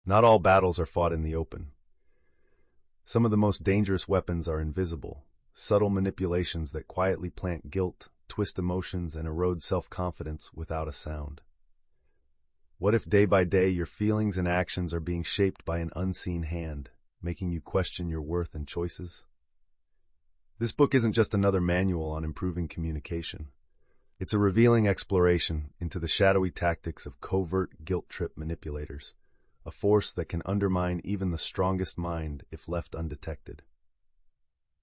Not all battles are fought in the open. Some of the most dangerous weapons are invisible, subtle manipulations that quietly plant guilt, twist emotions, and erode self-confidence without a sound. What if day by day your feelings and actions are being shaped by an unseen hand, making you question your worth and choices? This book isn't just another manual on improving communication. It's a revealing exploration into the shadowy tactics of covert guilt trip manipulators, a force that can undermine even the strongest mind if left undetected.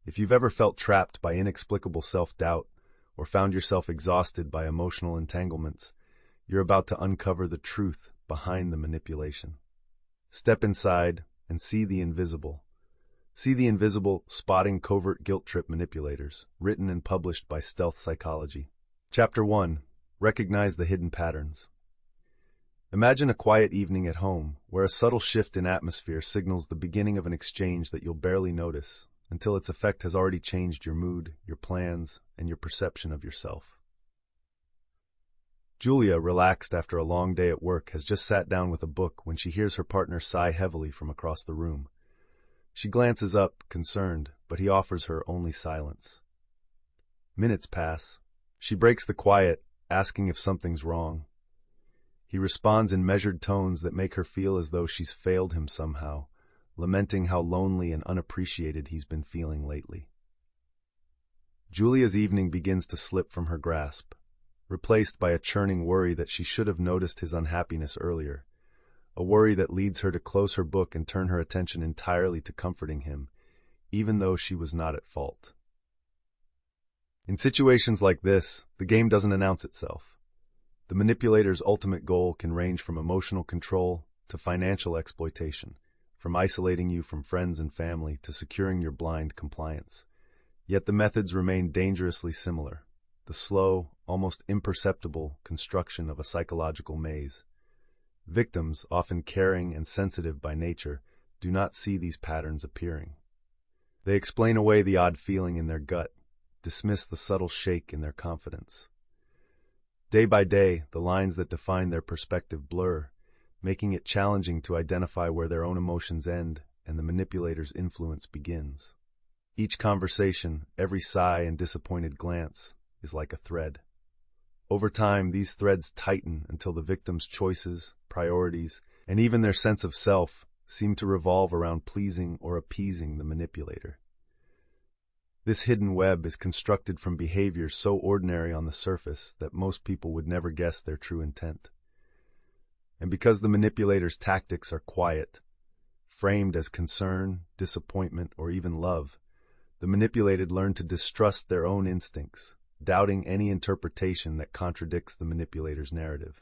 If you've ever felt trapped by inexplicable self-doubt or found yourself exhausted by emotional entanglements, you're about to uncover the truth behind the manipulation. Step inside and see the invisible. See the Invisible: Spotting Covert Guilt Trip Manipulators, written and published by Stealth Psychology. Chapter 1. Recognize the Hidden Patterns. Imagine a quiet evening at home, where a subtle shift in atmosphere signals the beginning of an exchange that you'll barely notice, until its effect has already changed your mood, your plans, and your perception of yourself. Julia, relaxed after a long day at work, has just sat down with a book when she hears her partner sigh heavily from across the room. She glances up, concerned, but he offers her only silence. Minutes pass. She breaks the quiet, asking if something's wrong. He responds in measured tones that make her feel as though she's failed him somehow, lamenting how lonely and unappreciated he's been feeling lately. Julia's evening begins to slip from her grasp, replaced by a churning worry that she should have noticed his unhappiness earlier, a worry that leads her to close her book and turn her attention entirely to comforting him, even though she was not at fault. In situations like this, the game doesn't announce itself. The manipulator's ultimate goal can range from emotional control to financial exploitation, from isolating you from friends and family to securing your blind compliance. Yet the methods remain dangerously similar, the slow, almost imperceptible construction of a psychological maze. Victims, often caring and sensitive by nature, do not see these patterns appearing. They explain away the odd feeling in their gut, dismiss the subtle shake in their confidence. Day by day, the lines that define their perspective blur, making it challenging to identify where their own emotions end and the manipulator's influence begins. Each conversation, every sigh and disappointed glance, is like a thread. Over time, these threads tighten until the victim's choices, priorities, and even their sense of self seem to revolve around pleasing or appeasing the manipulator. This hidden web is constructed from behaviors so ordinary on the surface that most people would never guess their true intent. And because the manipulator's tactics are quiet, framed as concern, disappointment, or even love, the manipulated learn to distrust their own instincts, doubting any interpretation that contradicts the manipulator's narrative.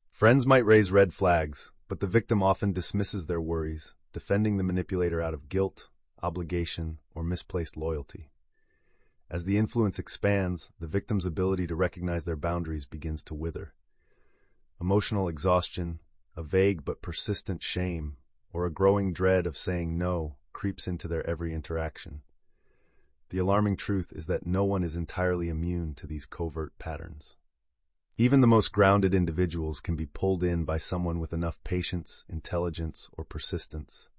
Friends might raise red flags, but the victim often dismisses their worries, defending the manipulator out of guilt, obligation, or misplaced loyalty. As the influence expands, the victim's ability to recognize their boundaries begins to wither. Emotional exhaustion, a vague but persistent shame, or a growing dread of saying no creeps into their every interaction. The alarming truth is that no one is entirely immune to these covert patterns. Even the most grounded individuals can be pulled in by someone with enough patience, intelligence, or persistence.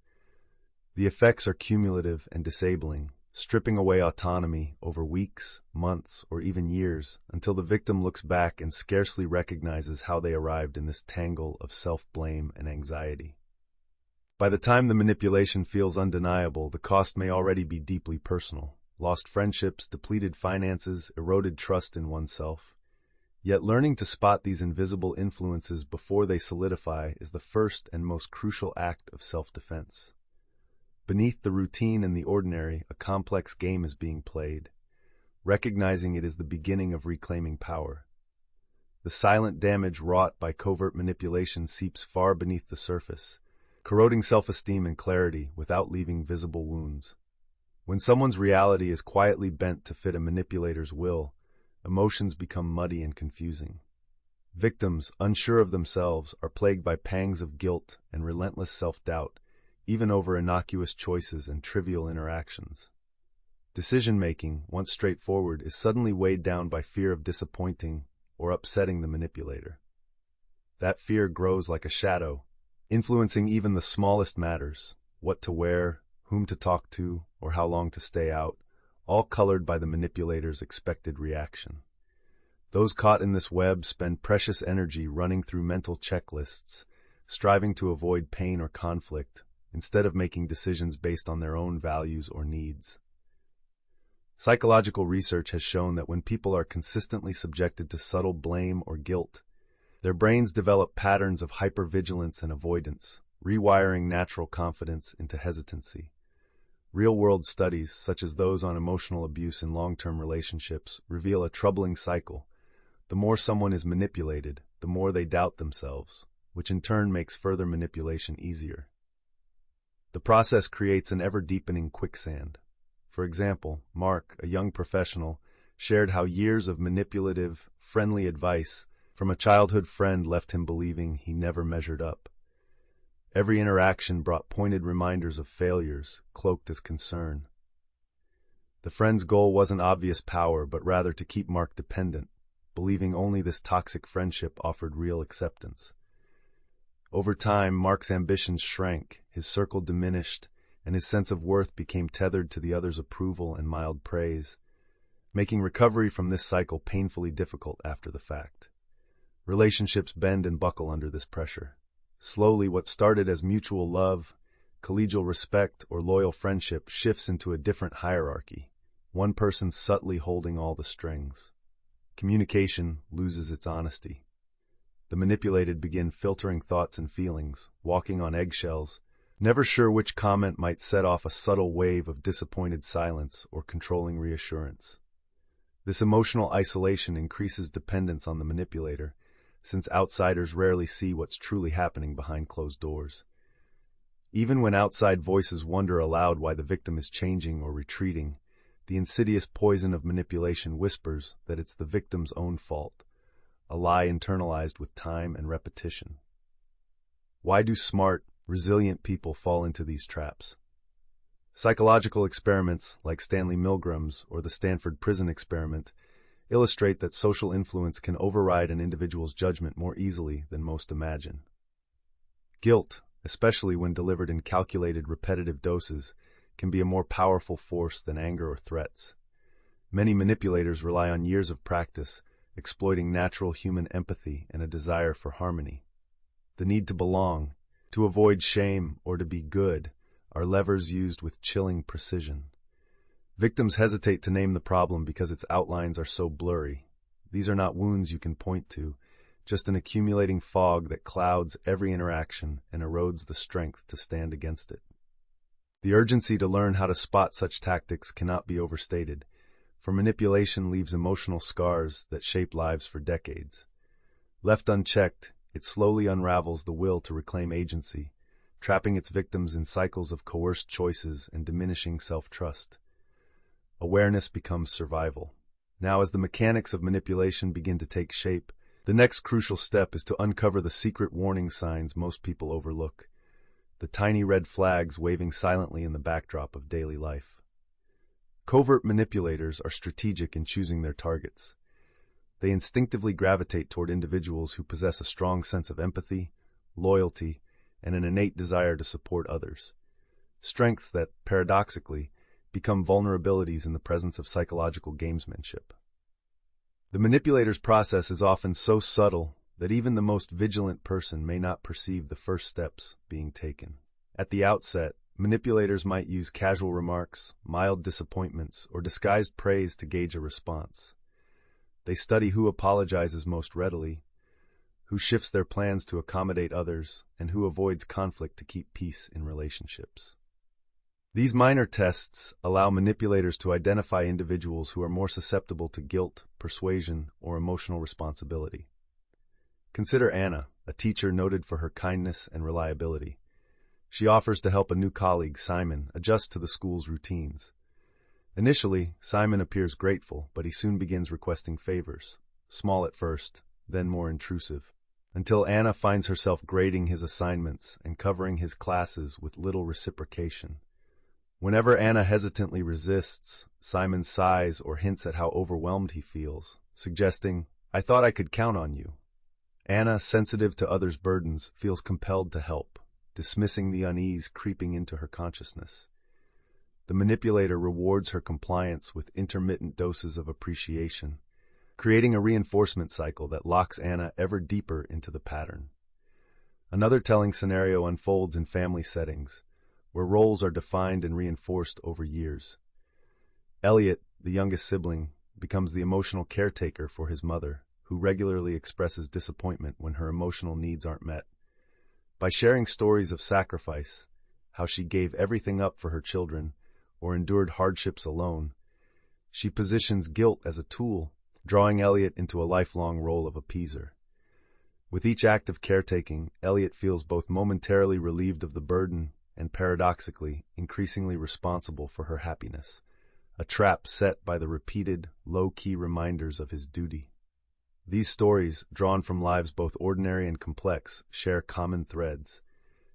The effects are cumulative and disabling, stripping away autonomy over weeks, months, or even years, until the victim looks back and scarcely recognizes how they arrived in this tangle of self-blame and anxiety. By the time the manipulation feels undeniable, the cost may already be deeply personal. Lost friendships, depleted finances, eroded trust in oneself. Yet learning to spot these invisible influences before they solidify is the first and most crucial act of self-defense. Beneath the routine and the ordinary, a complex game is being played. Recognizing it is the beginning of reclaiming power. The silent damage wrought by covert manipulation seeps far beneath the surface, corroding self-esteem and clarity without leaving visible wounds. When someone's reality is quietly bent to fit a manipulator's will, emotions become muddy and confusing. Victims, unsure of themselves, are plagued by pangs of guilt and relentless self-doubt, even over innocuous choices and trivial interactions. Decision-making, once straightforward, is suddenly weighed down by fear of disappointing or upsetting the manipulator. That fear grows like a shadow, influencing even the smallest matters, what to wear, whom to talk to, or how long to stay out, all colored by the manipulator's expected reaction. Those caught in this web spend precious energy running through mental checklists, striving to avoid pain or conflict, instead of making decisions based on their own values or needs. Psychological research has shown that when people are consistently subjected to subtle blame or guilt, their brains develop patterns of hypervigilance and avoidance, rewiring natural confidence into hesitancy. Real-world studies, such as those on emotional abuse in long-term relationships, reveal a troubling cycle. The more someone is manipulated, the more they doubt themselves, which in turn makes further manipulation easier. The process creates an ever-deepening quicksand. For example, Mark, a young professional, shared how years of manipulative, friendly advice from a childhood friend left him believing he never measured up. Every interaction brought pointed reminders of failures, cloaked as concern. The friend's goal wasn't obvious power, but rather to keep Mark dependent, believing only this toxic friendship offered real acceptance. Over time, Mark's ambitions shrank, his circle diminished, and his sense of worth became tethered to the other's approval and mild praise, making recovery from this cycle painfully difficult after the fact. Relationships bend and buckle under this pressure. Slowly, what started as mutual love, collegial respect, or loyal friendship shifts into a different hierarchy, one person subtly holding all the strings. Communication loses its honesty. The manipulated begin filtering thoughts and feelings, walking on eggshells, never sure which comment might set off a subtle wave of disappointed silence or controlling reassurance. This emotional isolation increases dependence on the manipulator, since outsiders rarely see what's truly happening behind closed doors. Even when outside voices wonder aloud why the victim is changing or retreating, the insidious poison of manipulation whispers that it's the victim's own fault, a lie internalized with time and repetition. Why do smart, resilient people fall into these traps? Psychological experiments like Stanley Milgram's or the Stanford Prison Experiment illustrate that social influence can override an individual's judgment more easily than most imagine. Guilt, especially when delivered in calculated, repetitive doses, can be a more powerful force than anger or threats. Many manipulators rely on years of practice, exploiting natural human empathy and a desire for harmony. The need to belong, to avoid shame, or to be good are levers used with chilling precision. Victims hesitate to name the problem because its outlines are so blurry. These are not wounds you can point to, just an accumulating fog that clouds every interaction and erodes the strength to stand against it. The urgency to learn how to spot such tactics cannot be overstated, for manipulation leaves emotional scars that shape lives for decades. Left unchecked, it slowly unravels the will to reclaim agency, trapping its victims in cycles of coerced choices and diminishing self-trust. Awareness becomes survival. Now, as the mechanics of manipulation begin to take shape, the next crucial step is to uncover the secret warning signs most people overlook, the tiny red flags waving silently in the backdrop of daily life. Covert manipulators are strategic in choosing their targets. They instinctively gravitate toward individuals who possess a strong sense of empathy, loyalty, and an innate desire to support others. Strengths that, paradoxically, become vulnerabilities in the presence of psychological gamesmanship. The manipulator's process is often so subtle that even the most vigilant person may not perceive the first steps being taken. At the outset, manipulators might use casual remarks, mild disappointments, or disguised praise to gauge a response. They study who apologizes most readily, who shifts their plans to accommodate others, and who avoids conflict to keep peace in relationships. These minor tests allow manipulators to identify individuals who are more susceptible to guilt, persuasion, or emotional responsibility. Consider Anna, a teacher noted for her kindness and reliability. She offers to help a new colleague, Simon, adjust to the school's routines. Initially, Simon appears grateful, but he soon begins requesting favors, small at first, then more intrusive, until Anna finds herself grading his assignments and covering his classes with little reciprocation. Whenever Anna hesitantly resists, Simon sighs or hints at how overwhelmed he feels, suggesting, "I thought I could count on you." Anna, sensitive to others' burdens, feels compelled to help, dismissing the unease creeping into her consciousness. The manipulator rewards her compliance with intermittent doses of appreciation, creating a reinforcement cycle that locks Anna ever deeper into the pattern. Another telling scenario unfolds in family settings, where roles are defined and reinforced over years. Elliot, the youngest sibling, becomes the emotional caretaker for his mother, who regularly expresses disappointment when her emotional needs aren't met. By sharing stories of sacrifice, how she gave everything up for her children or endured hardships alone, she positions guilt as a tool, drawing Elliot into a lifelong role of appeaser. With each act of caretaking, Elliot feels both momentarily relieved of the burden and, paradoxically, increasingly responsible for her happiness, a trap set by the repeated, low-key reminders of his duty. These stories, drawn from lives both ordinary and complex, share common threads.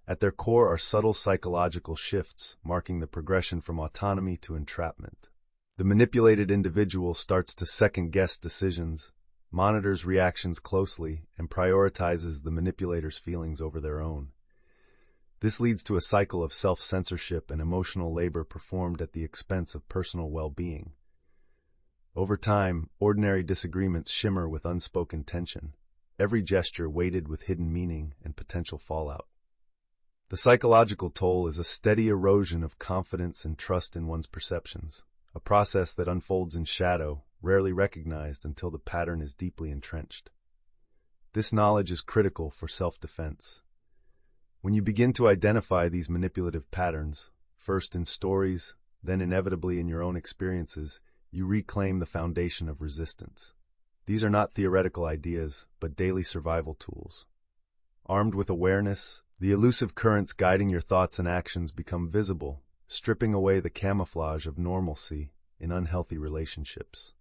At their core are subtle psychological shifts, marking the progression from autonomy to entrapment. The manipulated individual starts to second-guess decisions, monitors reactions closely, and prioritizes the manipulator's feelings over their own. This leads to a cycle of self-censorship and emotional labor performed at the expense of personal well-being. Over time, ordinary disagreements shimmer with unspoken tension, every gesture weighted with hidden meaning and potential fallout. The psychological toll is a steady erosion of confidence and trust in one's perceptions, a process that unfolds in shadow, rarely recognized until the pattern is deeply entrenched. This knowledge is critical for self-defense. When you begin to identify these manipulative patterns, first in stories, then inevitably in your own experiences, you reclaim the foundation of resistance. These are not theoretical ideas, but daily survival tools. Armed with awareness, the elusive currents guiding your thoughts and actions become visible, stripping away the camouflage of normalcy in unhealthy relationships.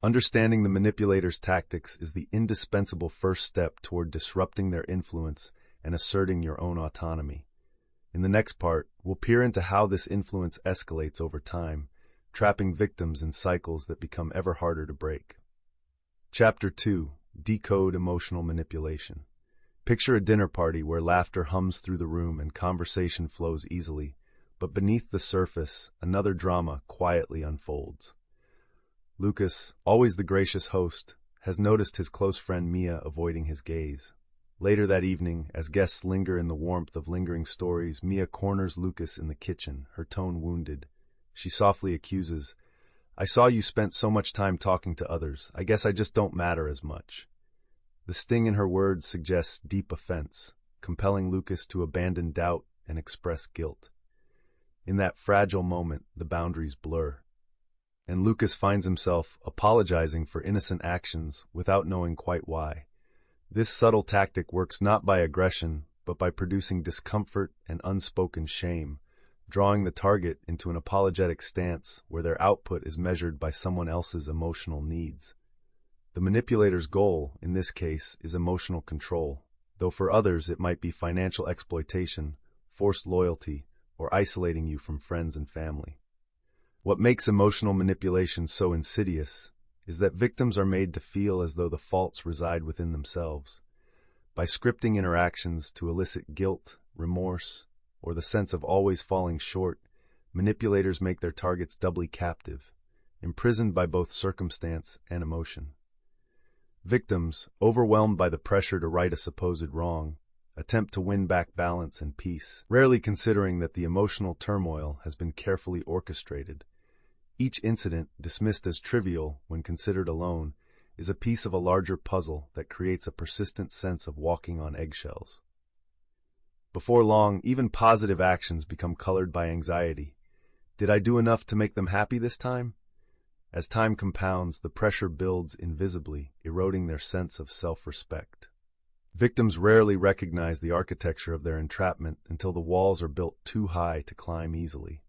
Understanding the manipulator's tactics is the indispensable first step toward disrupting their influence and asserting your own autonomy. In the next part, we'll peer into how this influence escalates over time, trapping victims in cycles that become ever harder to break. Chapter 2. Decode Emotional Manipulation. Picture a dinner party where laughter hums through the room and conversation flows easily, but beneath the surface, another drama quietly unfolds. Lucas, always the gracious host, has noticed his close friend Mia avoiding his gaze. Later that evening, as guests linger in the warmth of lingering stories, Mia corners Lucas in the kitchen, her tone wounded. She softly accuses, "I saw you spent so much time talking to others. I guess I just don't matter as much." The sting in her words suggests deep offense, compelling Lucas to abandon doubt and express guilt. In that fragile moment, the boundaries blur, and Lucas finds himself apologizing for innocent actions without knowing quite why. This subtle tactic works not by aggression, but by producing discomfort and unspoken shame, drawing the target into an apologetic stance where their output is measured by someone else's emotional needs. The manipulator's goal, in this case, is emotional control, though for others it might be financial exploitation, forced loyalty, or isolating you from friends and family. What makes emotional manipulation so insidious is that victims are made to feel as though the faults reside within themselves. By scripting interactions to elicit guilt, remorse, or the sense of always falling short, manipulators make their targets doubly captive, imprisoned by both circumstance and emotion. Victims, overwhelmed by the pressure to right a supposed wrong, attempt to win back balance and peace, rarely considering that the emotional turmoil has been carefully orchestrated. Each incident, dismissed as trivial when considered alone, is a piece of a larger puzzle that creates a persistent sense of walking on eggshells. Before long, even positive actions become colored by anxiety. Did I do enough to make them happy this time? As time compounds, the pressure builds invisibly, eroding their sense of self-respect. Victims rarely recognize the architecture of their entrapment until the walls are built too high to climb easily.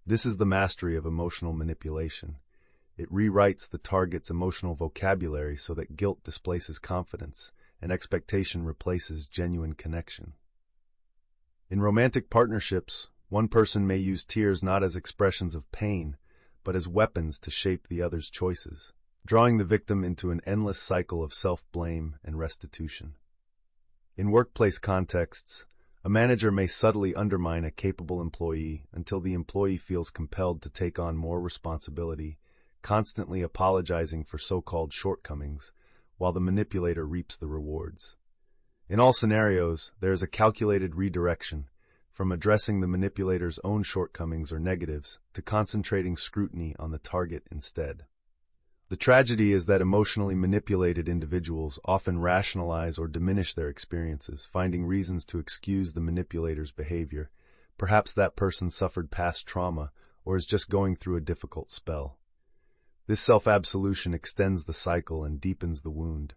This is the mastery of emotional manipulation. It rewrites the target's emotional vocabulary so that guilt displaces confidence and expectation replaces genuine connection. In romantic partnerships, one person may use tears not as expressions of pain, but as weapons to shape the other's choices. drawing the victim into an endless cycle of self-blame and restitution. In workplace contexts, a manager may subtly undermine a capable employee until the employee feels compelled to take on more responsibility, constantly apologizing for so-called shortcomings, while the manipulator reaps the rewards. In all scenarios, there is a calculated redirection, from addressing the manipulator's own shortcomings or negatives to concentrating scrutiny on the target instead. The tragedy is that emotionally manipulated individuals often rationalize or diminish their experiences, finding reasons to excuse the manipulator's behavior. Perhaps that person suffered past trauma or is just going through a difficult spell. This self-absolution extends the cycle and deepens the wound.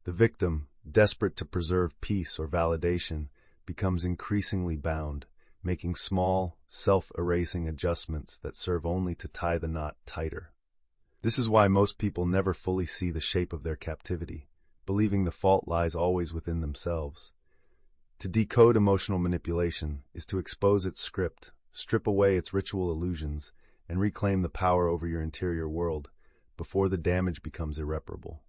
The victim, desperate to preserve peace or validation, becomes increasingly bound, making small, self-erasing adjustments that serve only to tie the knot tighter. This is why most people never fully see the shape of their captivity, believing the fault lies always within themselves. To decode emotional manipulation is to expose its script, strip away its ritual illusions, and reclaim the power over your interior world before the damage becomes irreparable.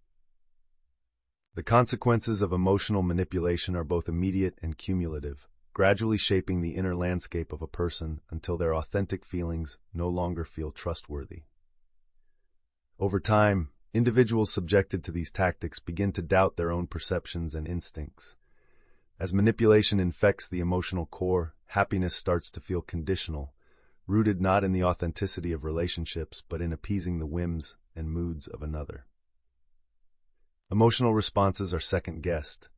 The consequences of emotional manipulation are both immediate and cumulative, gradually shaping the inner landscape of a person until their authentic feelings no longer feel trustworthy. Over time, individuals subjected to these tactics begin to doubt their own perceptions and instincts. As manipulation infects the emotional core, happiness starts to feel conditional, rooted not in the authenticity of relationships, but in appeasing the whims and moods of another. Emotional responses are second-guessed.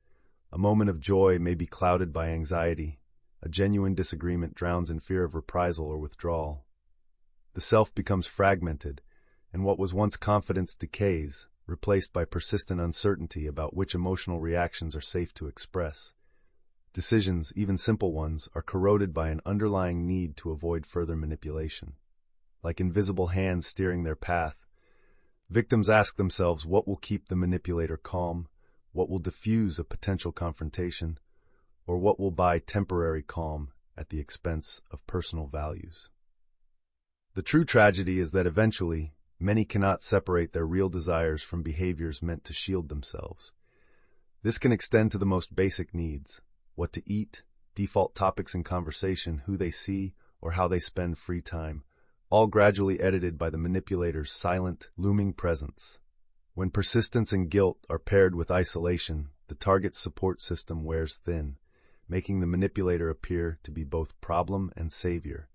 A moment of joy may be clouded by anxiety. A genuine disagreement drowns in fear of reprisal or withdrawal. The self becomes fragmented, and what was once confidence decays, replaced by persistent uncertainty about which emotional reactions are safe to express. Decisions, even simple ones, are corroded by an underlying need to avoid further manipulation. Like invisible hands steering their path, victims ask themselves what will keep the manipulator calm, what will diffuse a potential confrontation, or what will buy temporary calm at the expense of personal values. The true tragedy is that eventually, many cannot separate their real desires from behaviors meant to shield themselves. This can extend to the most basic needs: what to eat, default topics in conversation, who they see, or how they spend free time, all gradually edited by the manipulator's silent, looming presence. When persistence and guilt are paired with isolation, the target's support system wears thin, making the manipulator appear to be both problem and savior,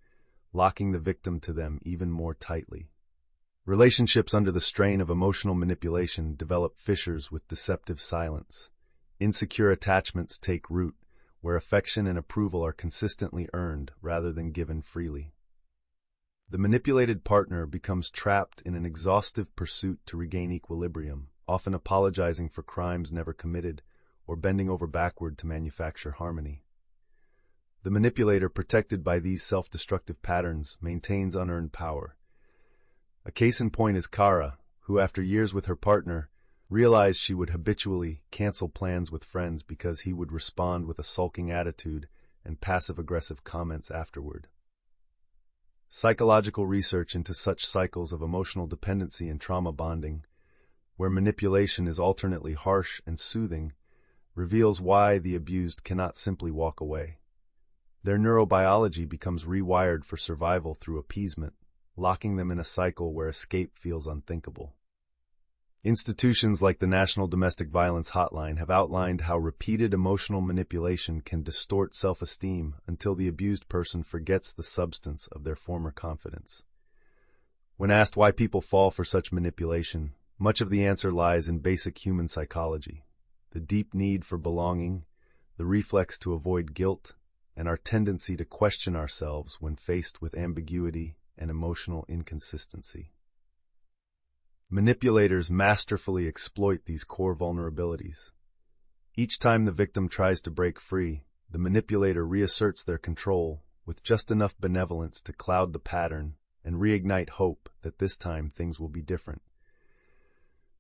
locking the victim to them even more tightly. Relationships under the strain of emotional manipulation develop fissures with deceptive silence. Insecure attachments take root, where affection and approval are consistently earned rather than given freely. The manipulated partner becomes trapped in an exhaustive pursuit to regain equilibrium, often apologizing for crimes never committed or bending over backward to manufacture harmony. The manipulator, protected by these self-destructive patterns, maintains unearned power. A case in point is Kara, who, after years with her partner, realized she would habitually cancel plans with friends because he would respond with a sulking attitude and passive-aggressive comments afterward. Psychological research into such cycles of emotional dependency and trauma bonding, where manipulation is alternately harsh and soothing, reveals why the abused cannot simply walk away. Their neurobiology becomes rewired for survival through appeasement, locking them in a cycle where escape feels unthinkable. Institutions like the National Domestic Violence Hotline have outlined how repeated emotional manipulation can distort self-esteem until the abused person forgets the substance of their former confidence. When asked why people fall for such manipulation, much of the answer lies in basic human psychology: the deep need for belonging, the reflex to avoid guilt, and our tendency to question ourselves when faced with ambiguity and emotional inconsistency. Manipulators masterfully exploit these core vulnerabilities. Each time the victim tries to break free, the manipulator reasserts their control with just enough benevolence to cloud the pattern and reignite hope that this time things will be different.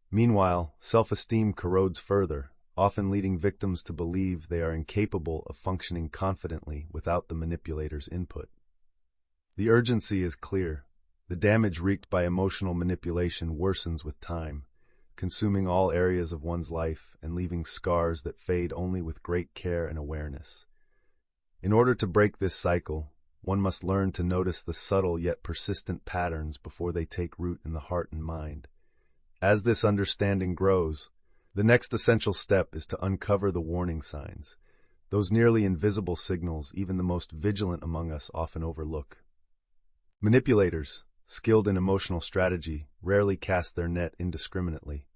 Meanwhile, self-esteem corrodes further, often leading victims to believe they are incapable of functioning confidently without the manipulator's input. The urgency is clear. The damage wreaked by emotional manipulation worsens with time, consuming all areas of one's life and leaving scars that fade only with great care and awareness. In order to break this cycle, one must learn to notice the subtle yet persistent patterns before they take root in the heart and mind. As this understanding grows, the next essential step is to uncover the warning signs, those nearly invisible signals even the most vigilant among us often overlook. Manipulators, skilled in emotional strategy, rarely cast their net indiscriminately.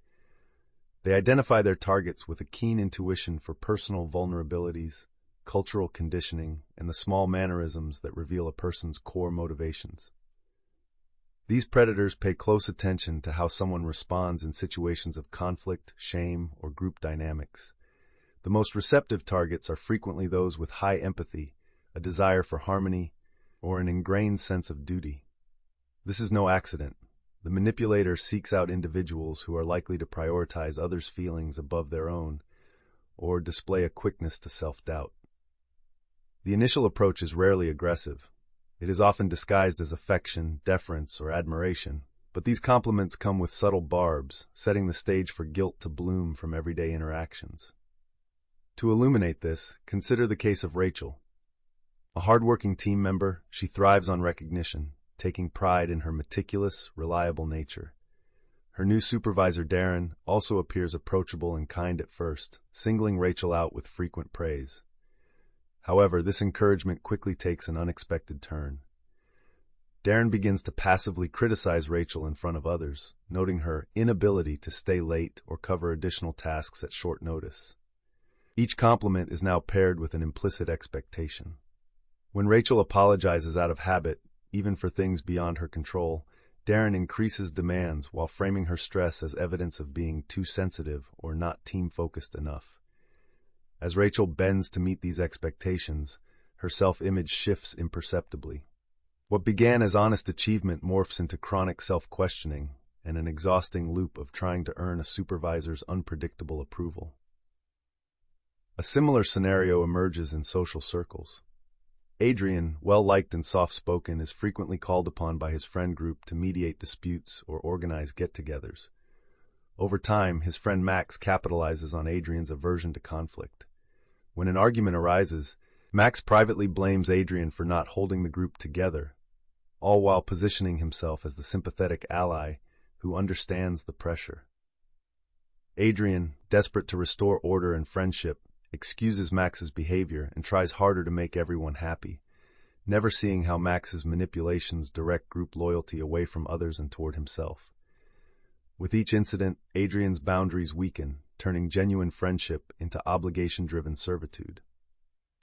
They identify their targets with a keen intuition for personal vulnerabilities, cultural conditioning, and the small mannerisms that reveal a person's core motivations. These predators pay close attention to how someone responds in situations of conflict, shame, or group dynamics. The most receptive targets are frequently those with high empathy, a desire for harmony, or an ingrained sense of duty. This is no accident. The manipulator seeks out individuals who are likely to prioritize others' feelings above their own, or display a quickness to self-doubt. The initial approach is rarely aggressive. It is often disguised as affection, deference, or admiration, but these compliments come with subtle barbs, setting the stage for guilt to bloom from everyday interactions. To illuminate this, consider the case of Rachel. A hardworking team member, she thrives on recognition, taking pride in her meticulous, reliable nature. Her new supervisor, Darren, also appears approachable and kind at first, singling Rachel out with frequent praise. However, this encouragement quickly takes an unexpected turn. Darren begins to passively criticize Rachel in front of others, noting her inability to stay late or cover additional tasks at short notice. Each compliment is now paired with an implicit expectation. When Rachel apologizes out of habit, even for things beyond her control, Darren increases demands while framing her stress as evidence of being too sensitive or not team-focused enough. As Rachel bends to meet these expectations, her self-image shifts imperceptibly. What began as honest achievement morphs into chronic self-questioning and an exhausting loop of trying to earn a supervisor's unpredictable approval. A similar scenario emerges in social circles. Adrian, well-liked and soft-spoken, is frequently called upon by his friend group to mediate disputes or organize get-togethers. Over time, his friend Max capitalizes on Adrian's aversion to conflict. When an argument arises, Max privately blames Adrian for not holding the group together, all while positioning himself as the sympathetic ally who understands the pressure. Adrian, desperate to restore order and friendship, excuses Max's behavior and tries harder to make everyone happy, never seeing how Max's manipulations direct group loyalty away from others and toward himself. With each incident, Adrian's boundaries weaken, turning genuine friendship into obligation-driven servitude.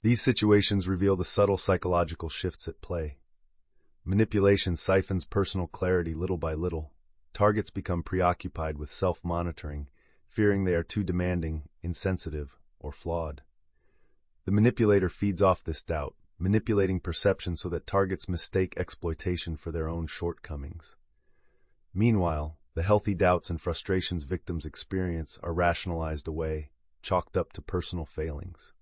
These situations reveal the subtle psychological shifts at play. Manipulation siphons personal clarity little by little. Targets become preoccupied with self-monitoring, fearing they are too demanding, insensitive, or flawed. The manipulator feeds off this doubt, manipulating perception so that targets mistake exploitation for their own shortcomings. Meanwhile, the healthy doubts and frustrations victims experience are rationalized away, chalked up to personal failings.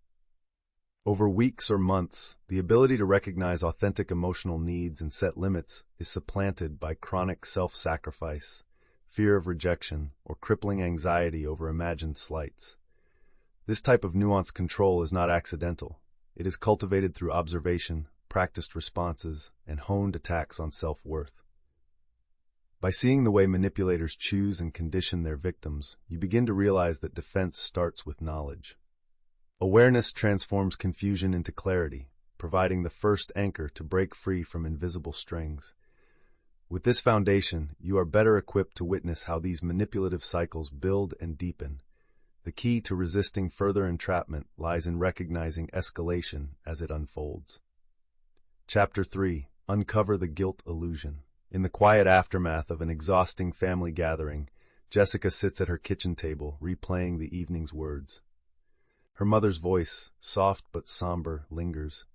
Over weeks or months, the ability to recognize authentic emotional needs and set limits is supplanted by chronic self-sacrifice, fear of rejection, or crippling anxiety over imagined slights. This type of nuanced control is not accidental. It is cultivated through observation, practiced responses, and honed attacks on self-worth. By seeing the way manipulators choose and condition their victims, you begin to realize that defense starts with knowledge. Awareness transforms confusion into clarity, providing the first anchor to break free from invisible strings. With this foundation, you are better equipped to witness how these manipulative cycles build and deepen. The key to resisting further entrapment lies in recognizing escalation as it unfolds. Chapter 3. Uncover the Guilt Illusion. In the quiet aftermath of an exhausting family gathering, Jessica sits at her kitchen table, replaying the evening's words. Her mother's voice, soft but somber, lingers.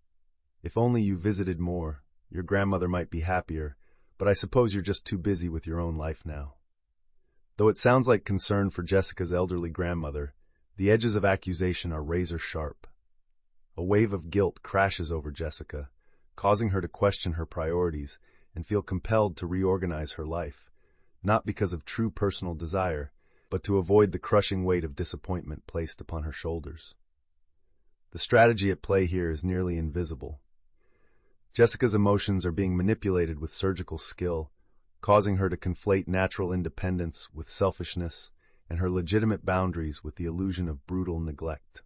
"If only you visited more, your grandmother might be happier, but I suppose you're just too busy with your own life now." Though it sounds like concern for Jessica's elderly grandmother, the edges of accusation are razor sharp. A wave of guilt crashes over Jessica, causing her to question her priorities and feel compelled to reorganize her life, not because of true personal desire, but to avoid the crushing weight of disappointment placed upon her shoulders. The strategy at play here is nearly invisible. Jessica's emotions are being manipulated with surgical skill, causing her to conflate natural independence with selfishness and her legitimate boundaries with the illusion of brutal neglect.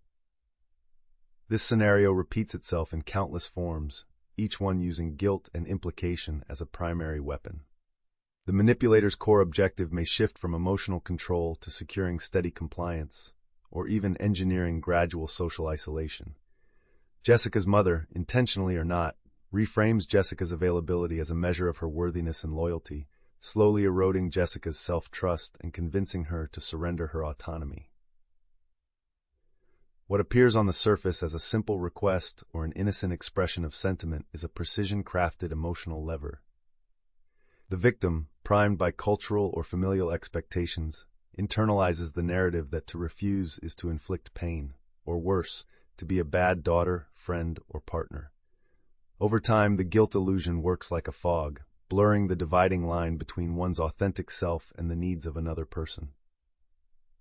This scenario repeats itself in countless forms, each one using guilt and implication as a primary weapon. The manipulator's core objective may shift from emotional control to securing steady compliance, or even engineering gradual social isolation. Jessica's mother, intentionally or not, reframes Jessica's availability as a measure of her worthiness and loyalty, slowly eroding Jessica's self-trust and convincing her to surrender her autonomy. What appears on the surface as a simple request or an innocent expression of sentiment is a precision-crafted emotional lever. The victim, primed by cultural or familial expectations, internalizes the narrative that to refuse is to inflict pain, or worse, to be a bad daughter, friend, or partner. Over time, the guilt illusion works like a fog, blurring the dividing line between one's authentic self and the needs of another person.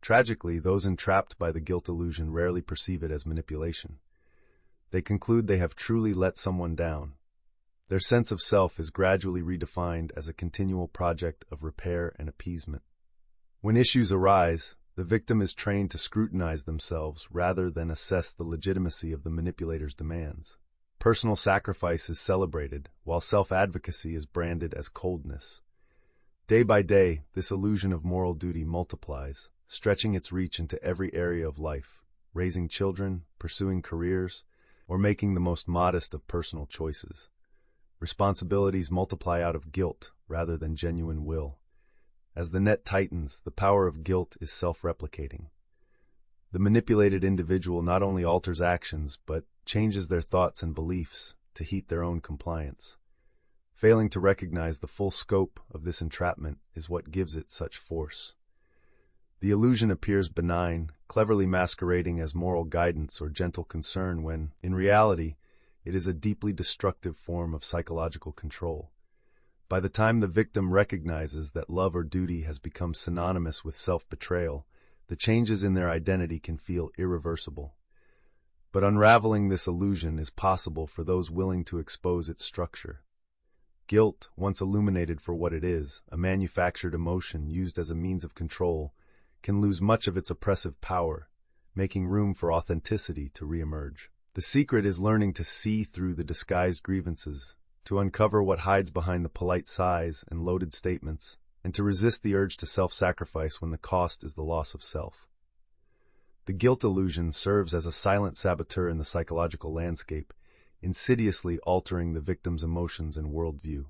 Tragically, those entrapped by the guilt illusion rarely perceive it as manipulation. They conclude they have truly let someone down. Their sense of self is gradually redefined as a continual project of repair and appeasement. When issues arise, the victim is trained to scrutinize themselves rather than assess the legitimacy of the manipulator's demands. Personal sacrifice is celebrated, while self-advocacy is branded as coldness. Day by day, this illusion of moral duty multiplies, stretching its reach into every area of life, raising children, pursuing careers, or making the most modest of personal choices. Responsibilities multiply out of guilt rather than genuine will. As the net tightens, the power of guilt is self-replicating. The manipulated individual not only alters actions, but changes their thoughts and beliefs to heat their own compliance. Failing to recognize the full scope of this entrapment is what gives it such force. The illusion appears benign, cleverly masquerading as moral guidance or gentle concern when, in reality, it is a deeply destructive form of psychological control. By the time the victim recognizes that love or duty has become synonymous with self-betrayal, the changes in their identity can feel irreversible. But unraveling this illusion is possible for those willing to expose its structure. Guilt, once illuminated for what it is, a manufactured emotion used as a means of control, can lose much of its oppressive power, making room for authenticity to reemerge. The secret is learning to see through the disguised grievances, to uncover what hides behind the polite sighs and loaded statements, and to resist the urge to self-sacrifice when the cost is the loss of self. The guilt illusion serves as a silent saboteur in the psychological landscape, insidiously altering the victim's emotions and worldview.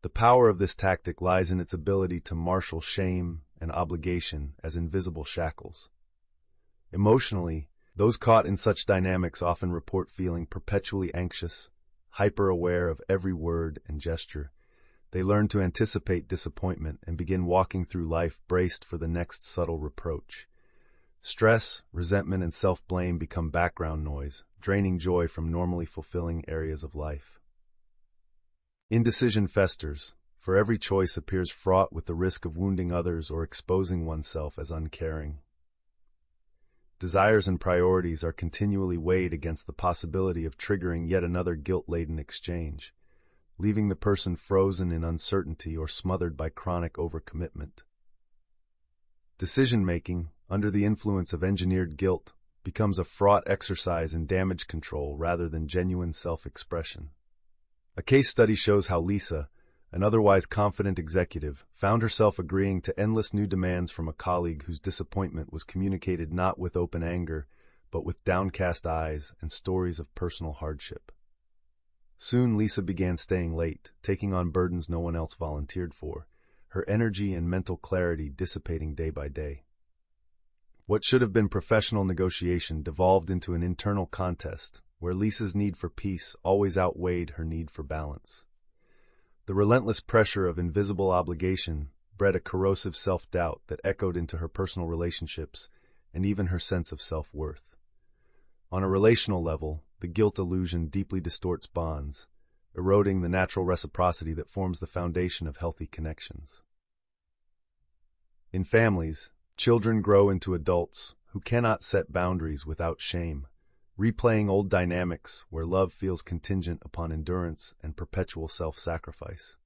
The power of this tactic lies in its ability to marshal shame and obligation as invisible shackles. Emotionally, those caught in such dynamics often report feeling perpetually anxious, hyper-aware of every word and gesture. They learn to anticipate disappointment and begin walking through life braced for the next subtle reproach. Stress, resentment, and self-blame become background noise, draining joy from normally fulfilling areas of life. Indecision festers, for every choice appears fraught with the risk of wounding others or exposing oneself as uncaring. Desires and priorities are continually weighed against the possibility of triggering yet another guilt-laden exchange, leaving the person frozen in uncertainty or smothered by chronic overcommitment. Decision-making, under the influence of engineered guilt, becomes a fraught exercise in damage control rather than genuine self-expression. A case study shows how Lisa, an otherwise confident executive, found herself agreeing to endless new demands from a colleague whose disappointment was communicated not with open anger, but with downcast eyes and stories of personal hardship. Soon Lisa began staying late, taking on burdens no one else volunteered for, her energy and mental clarity dissipating day by day. What should have been professional negotiation devolved into an internal contest, where Lisa's need for peace always outweighed her need for balance. The relentless pressure of invisible obligation bred a corrosive self-doubt that echoed into her personal relationships and even her sense of self-worth. On a relational level, the guilt illusion deeply distorts bonds, eroding the natural reciprocity that forms the foundation of healthy connections. In families, children grow into adults who cannot set boundaries without shame, replaying old dynamics where love feels contingent upon endurance and perpetual self-sacrifice.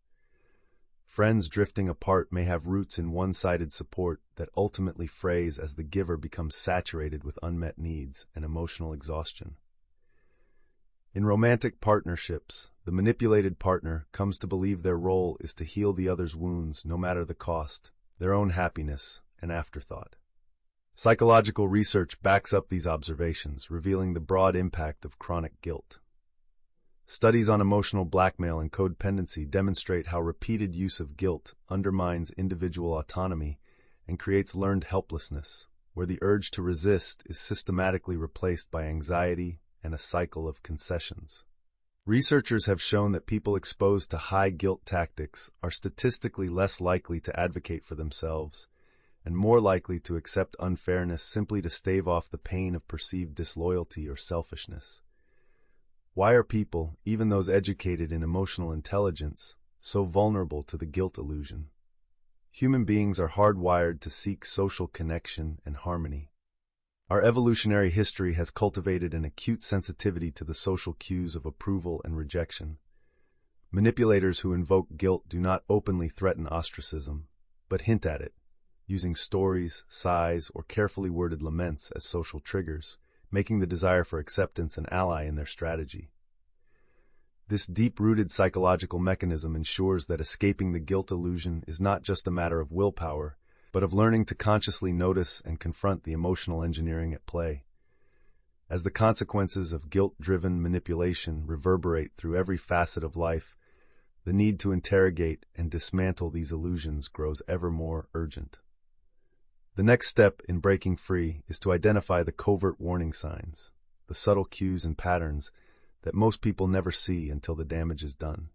Friends drifting apart may have roots in one-sided support that ultimately frays as the giver becomes saturated with unmet needs and emotional exhaustion. In romantic partnerships, the manipulated partner comes to believe their role is to heal the other's wounds no matter the cost, their own happiness an afterthought. Psychological research backs up these observations, revealing the broad impact of chronic guilt. Studies on emotional blackmail and codependency demonstrate how repeated use of guilt undermines individual autonomy and creates learned helplessness, where the urge to resist is systematically replaced by anxiety and a cycle of concessions. Researchers have shown that people exposed to high guilt tactics are statistically less likely to advocate for themselves and more likely to accept unfairness simply to stave off the pain of perceived disloyalty or selfishness. Why are people, even those educated in emotional intelligence, so vulnerable to the guilt illusion? Human beings are hardwired to seek social connection and harmony. Our evolutionary history has cultivated an acute sensitivity to the social cues of approval and rejection. Manipulators who invoke guilt do not openly threaten ostracism, but hint at it, using stories, sighs, or carefully worded laments as social triggers, making the desire for acceptance an ally in their strategy. This deep-rooted psychological mechanism ensures that escaping the guilt illusion is not just a matter of willpower, but of learning to consciously notice and confront the emotional engineering at play. As the consequences of guilt-driven manipulation reverberate through every facet of life, the need to interrogate and dismantle these illusions grows ever more urgent. The next step in breaking free is to identify the covert warning signs, the subtle cues and patterns that most people never see until the damage is done.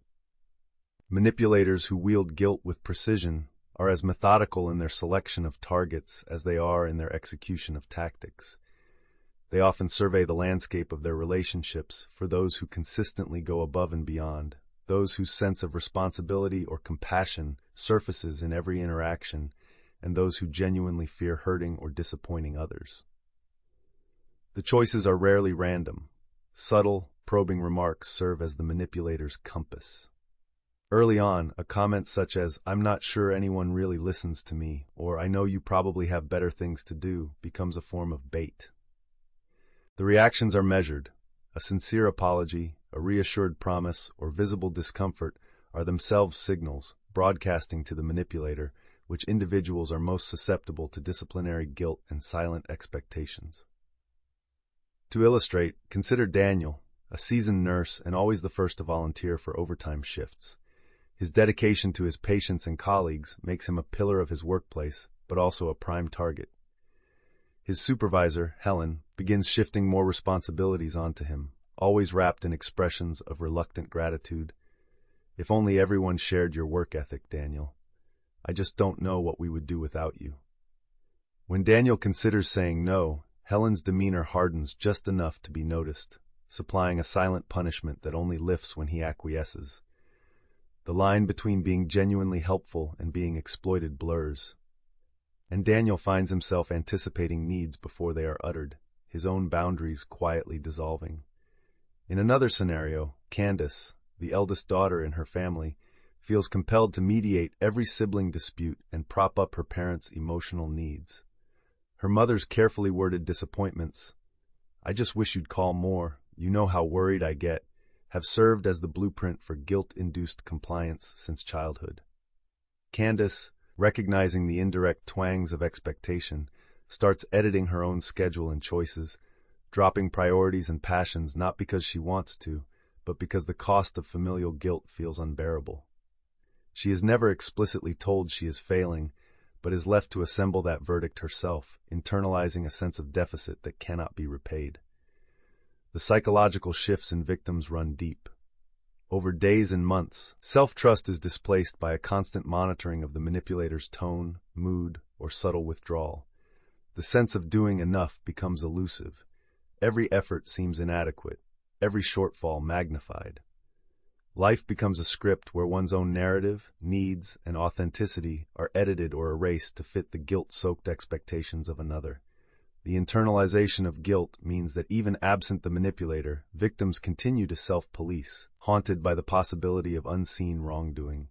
Manipulators who wield guilt with precision are as methodical in their selection of targets as they are in their execution of tactics. They often survey the landscape of their relationships for those who consistently go above and beyond, those whose sense of responsibility or compassion surfaces in every interaction, and those who genuinely fear hurting or disappointing others. The choices are rarely random. Subtle, probing remarks serve as the manipulator's compass. Early on, a comment such as, "I'm not sure anyone really listens to me," or "I know you probably have better things to do," becomes a form of bait. The reactions are measured. A sincere apology, a reassured promise, or visible discomfort are themselves signals, broadcasting to the manipulator, which individuals are most susceptible to disciplinary guilt and silent expectations. To illustrate, consider Daniel, a seasoned nurse and always the first to volunteer for overtime shifts. His dedication to his patients and colleagues makes him a pillar of his workplace, but also a prime target. His supervisor, Helen, begins shifting more responsibilities onto him, always wrapped in expressions of reluctant gratitude. "If only everyone shared your work ethic, Daniel. I just don't know what we would do without you." When Daniel considers saying no, Helen's demeanor hardens just enough to be noticed, supplying a silent punishment that only lifts when he acquiesces. The line between being genuinely helpful and being exploited blurs, and Daniel finds himself anticipating needs before they are uttered, his own boundaries quietly dissolving. In another scenario, Candace, the eldest daughter in her family, feels compelled to mediate every sibling dispute and prop up her parents' emotional needs. Her mother's carefully worded disappointments, "I just wish you'd call more, you know how worried I get," have served as the blueprint for guilt-induced compliance since childhood. Candace, recognizing the indirect twangs of expectation, starts editing her own schedule and choices, dropping priorities and passions not because she wants to, but because the cost of familial guilt feels unbearable. She is never explicitly told she is failing, but is left to assemble that verdict herself, internalizing a sense of deficit that cannot be repaid. The psychological shifts in victims run deep. Over days and months, self-trust is displaced by a constant monitoring of the manipulator's tone, mood, or subtle withdrawal. The sense of doing enough becomes elusive. Every effort seems inadequate, every shortfall magnified. Life becomes a script where one's own narrative, needs, and authenticity are edited or erased to fit the guilt-soaked expectations of another. The internalization of guilt means that even absent the manipulator, victims continue to self-police, haunted by the possibility of unseen wrongdoing.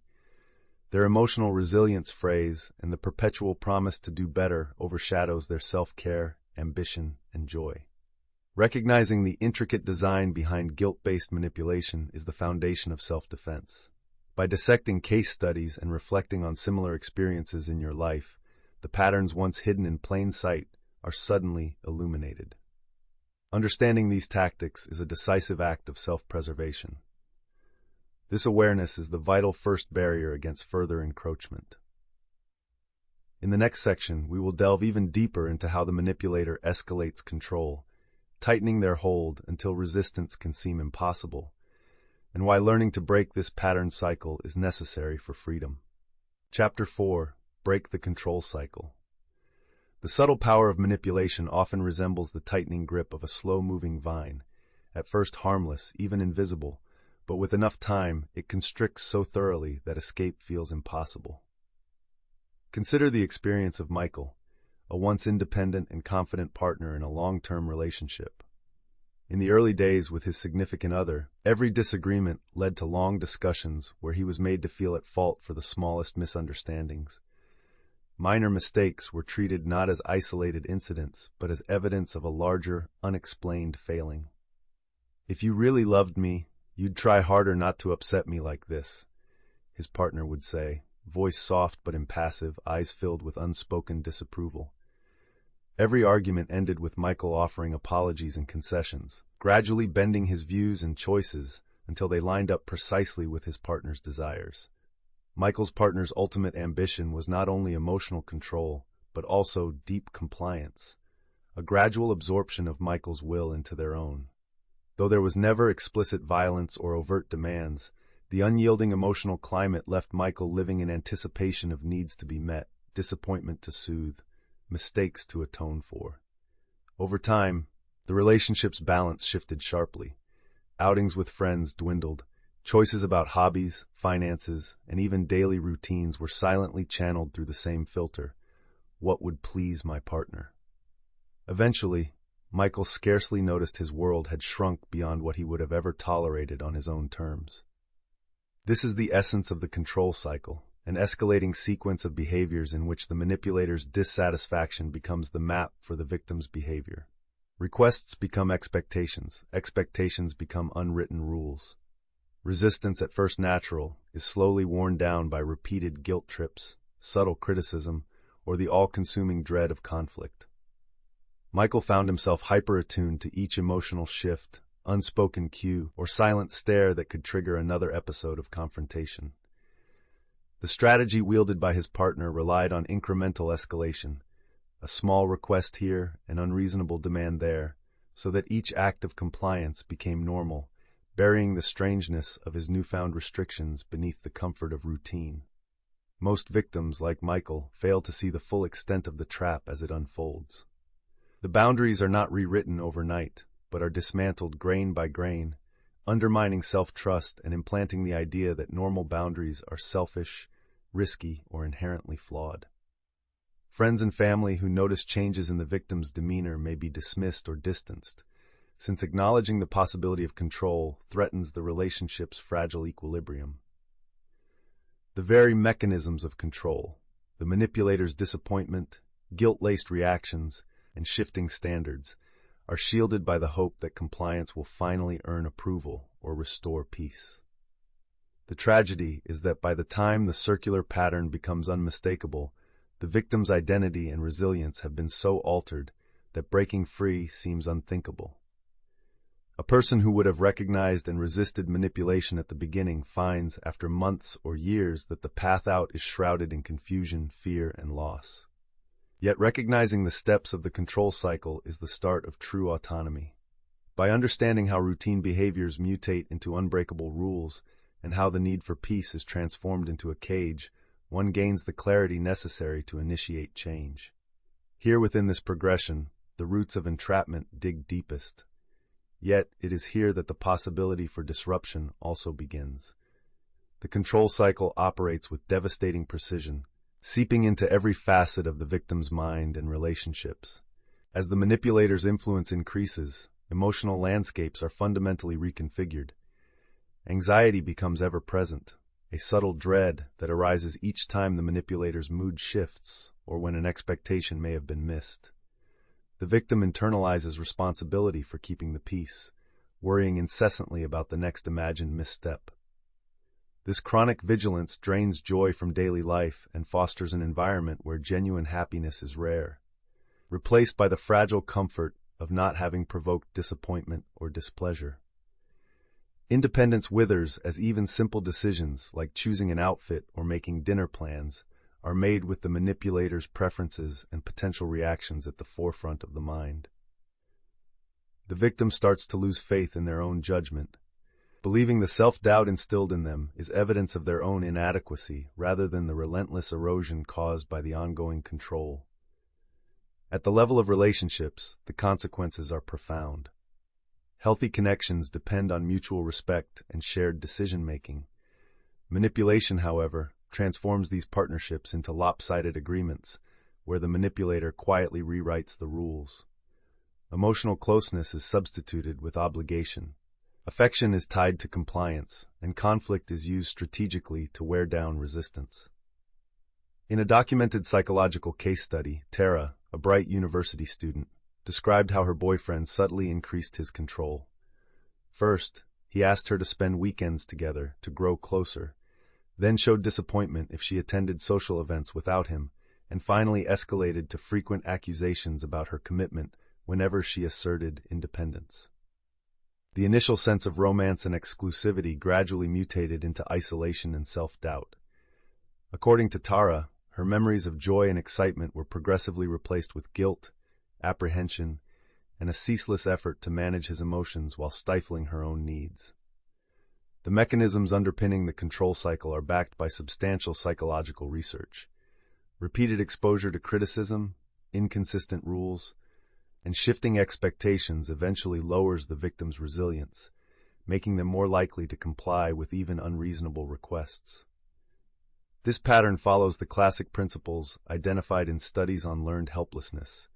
Their emotional resilience phrase and the perpetual promise to do better overshadows their self-care, ambition, and joy. Recognizing the intricate design behind guilt-based manipulation is the foundation of self-defense. By dissecting case studies and reflecting on similar experiences in your life, the patterns once hidden in plain sight are suddenly illuminated. Understanding these tactics is a decisive act of self-preservation. This awareness is the vital first barrier against further encroachment. In the next section, we will delve even deeper into how the manipulator escalates control, tightening their hold until resistance can seem impossible, and why learning to break this pattern cycle is necessary for freedom. Chapter 4: Break the Control Cycle. The subtle power of manipulation often resembles the tightening grip of a slow-moving vine, at first harmless, even invisible, but with enough time, it constricts so thoroughly that escape feels impossible. Consider the experience of Michael, a once independent and confident partner in a long-term relationship. In the early days with his significant other, every disagreement led to long discussions where he was made to feel at fault for the smallest misunderstandings. Minor mistakes were treated not as isolated incidents, but as evidence of a larger, unexplained failing. "If you really loved me, you'd try harder not to upset me like this," his partner would say, voice soft but impassive, eyes filled with unspoken disapproval. Every argument ended with Michael offering apologies and concessions, gradually bending his views and choices until they lined up precisely with his partner's desires. Michael's partner's ultimate ambition was not only emotional control, but also deep compliance, a gradual absorption of Michael's will into their own. Though there was never explicit violence or overt demands, the unyielding emotional climate left Michael living in anticipation of needs to be met, disappointment to soothe, mistakes to atone for. Over time, the relationship's balance shifted sharply. Outings with friends dwindled. Choices about hobbies, finances, and even daily routines were silently channeled through the same filter: what would please my partner? Eventually, Michael scarcely noticed his world had shrunk beyond what he would have ever tolerated on his own terms. This is the essence of the control cycle, an escalating sequence of behaviors in which the manipulator's dissatisfaction becomes the map for the victim's behavior. Requests become expectations, expectations become unwritten rules. Resistance, at first natural, is slowly worn down by repeated guilt trips, subtle criticism, or the all-consuming dread of conflict. Michael found himself hyper-attuned to each emotional shift, unspoken cue, or silent stare that could trigger another episode of confrontation. The strategy wielded by his partner relied on incremental escalation, a small request here, an unreasonable demand there, so that each act of compliance became normal, burying the strangeness of his newfound restrictions beneath the comfort of routine. Most victims, like Michael, fail to see the full extent of the trap as it unfolds. The boundaries are not rewritten overnight, but are dismantled grain by grain, undermining self-trust and implanting the idea that normal boundaries are selfish, risky, or inherently flawed. Friends and family who notice changes in the victim's demeanor may be dismissed or distanced, since acknowledging the possibility of control threatens the relationship's fragile equilibrium. The very mechanisms of control, the manipulator's disappointment, guilt-laced reactions, and shifting standards, are shielded by the hope that compliance will finally earn approval or restore peace. The tragedy is that by the time the circular pattern becomes unmistakable, the victim's identity and resilience have been so altered that breaking free seems unthinkable. A person who would have recognized and resisted manipulation at the beginning finds, after months or years, that the path out is shrouded in confusion, fear, and loss. Yet recognizing the steps of the control cycle is the start of true autonomy. By understanding how routine behaviors mutate into unbreakable rules and how the need for peace is transformed into a cage, one gains the clarity necessary to initiate change. Here within this progression, the roots of entrapment dig deepest. Yet, it is here that the possibility for disruption also begins. The control cycle operates with devastating precision, seeping into every facet of the victim's mind and relationships. As the manipulator's influence increases, emotional landscapes are fundamentally reconfigured. Anxiety becomes ever present, a subtle dread that arises each time the manipulator's mood shifts or when an expectation may have been missed. The victim internalizes responsibility for keeping the peace, worrying incessantly about the next imagined misstep. This chronic vigilance drains joy from daily life and fosters an environment where genuine happiness is rare, replaced by the fragile comfort of not having provoked disappointment or displeasure. Independence withers as even simple decisions like choosing an outfit or making dinner plans are made with the manipulator's preferences and potential reactions at the forefront of the mind. The victim starts to lose faith in their own judgment, believing the self-doubt instilled in them is evidence of their own inadequacy rather than the relentless erosion caused by the ongoing control. At the level of relationships, the consequences are profound. Healthy connections depend on mutual respect and shared decision-making. Manipulation, however, transforms these partnerships into lopsided agreements, where the manipulator quietly rewrites the rules. Emotional closeness is substituted with obligation. Affection is tied to compliance, and conflict is used strategically to wear down resistance. In a documented psychological case study, Tara, a bright university student, described how her boyfriend subtly increased his control. First, he asked her to spend weekends together to grow closer, then showed disappointment if she attended social events without him, and finally escalated to frequent accusations about her commitment whenever she asserted independence. The initial sense of romance and exclusivity gradually mutated into isolation and self-doubt. According to Tara, her memories of joy and excitement were progressively replaced with guilt, apprehension, and a ceaseless effort to manage his emotions while stifling her own needs. The mechanisms underpinning the control cycle are backed by substantial psychological research. Repeated exposure to criticism, inconsistent rules, and shifting expectations eventually lowers the victim's resilience, making them more likely to comply with even unreasonable requests. This pattern follows the classic principles identified in studies on learned helplessness,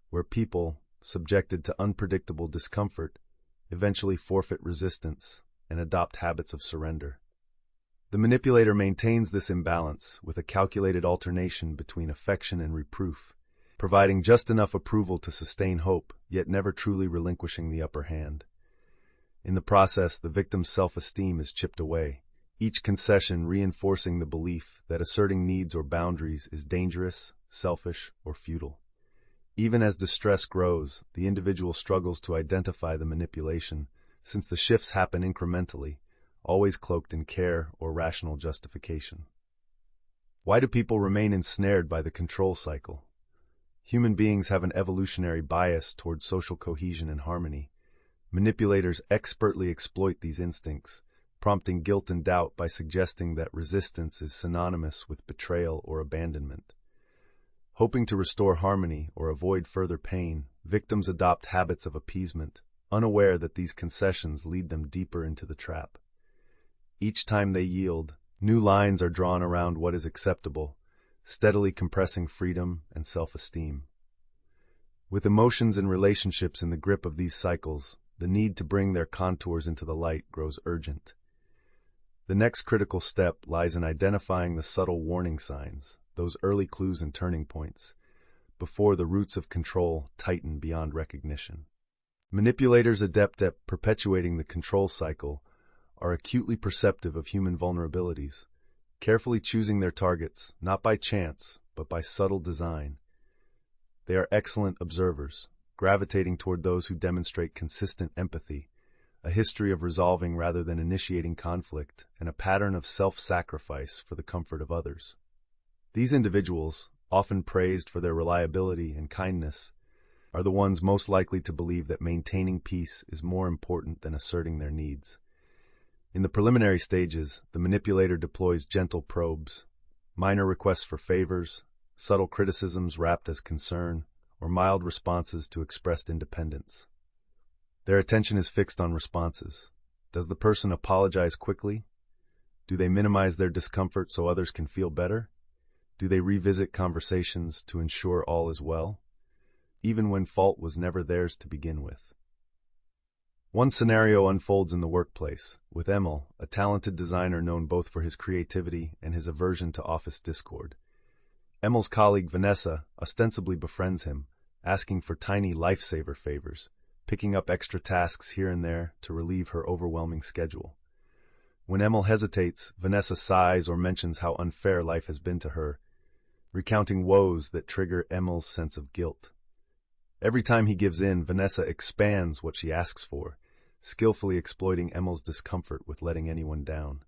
where people, subjected to unpredictable discomfort, eventually forfeit resistance and adopt habits of surrender. The manipulator maintains this imbalance with a calculated alternation between affection and reproof, providing just enough approval to sustain hope, yet never truly relinquishing the upper hand. In the process, the victim's self-esteem is chipped away, each concession reinforcing the belief that asserting needs or boundaries is dangerous, selfish, or futile. Even as distress grows, the individual struggles to identify the manipulation, since the shifts happen incrementally, always cloaked in care or rational justification. Why do people remain ensnared by the control cycle? Human beings have an evolutionary bias towards social cohesion and harmony. Manipulators expertly exploit these instincts, prompting guilt and doubt by suggesting that resistance is synonymous with betrayal or abandonment. Hoping to restore harmony or avoid further pain, victims adopt habits of appeasement, unaware that these concessions lead them deeper into the trap. Each time they yield, new lines are drawn around what is acceptable, steadily compressing freedom and self-esteem. With emotions and relationships in the grip of these cycles, the need to bring their contours into the light grows urgent. The next critical step lies in identifying the subtle warning signs, those early clues and turning points, before the roots of control tighten beyond recognition. Manipulators adept at perpetuating the control cycle are acutely perceptive of human vulnerabilities, carefully choosing their targets not by chance, but by subtle design. They are excellent observers, gravitating toward those who demonstrate consistent empathy, a history of resolving rather than initiating conflict, and a pattern of self-sacrifice for the comfort of others. These individuals, often praised for their reliability and kindness, are the ones most likely to believe that maintaining peace is more important than asserting their needs. In the preliminary stages, the manipulator deploys gentle probes, minor requests for favors, subtle criticisms wrapped as concern, or mild responses to expressed independence. Their attention is fixed on responses. Does the person apologize quickly? Do they minimize their discomfort so others can feel better? Do they revisit conversations to ensure all is well, even when fault was never theirs to begin with? One scenario unfolds in the workplace, with Emil, a talented designer known both for his creativity and his aversion to office discord. Emil's colleague Vanessa ostensibly befriends him, asking for tiny lifesaver favors, picking up extra tasks here and there to relieve her overwhelming schedule. When Emil hesitates, Vanessa sighs or mentions how unfair life has been to her, recounting woes that trigger Emil's sense of guilt. Every time he gives in, Vanessa expands what she asks for, skillfully exploiting Emil's discomfort with letting anyone down.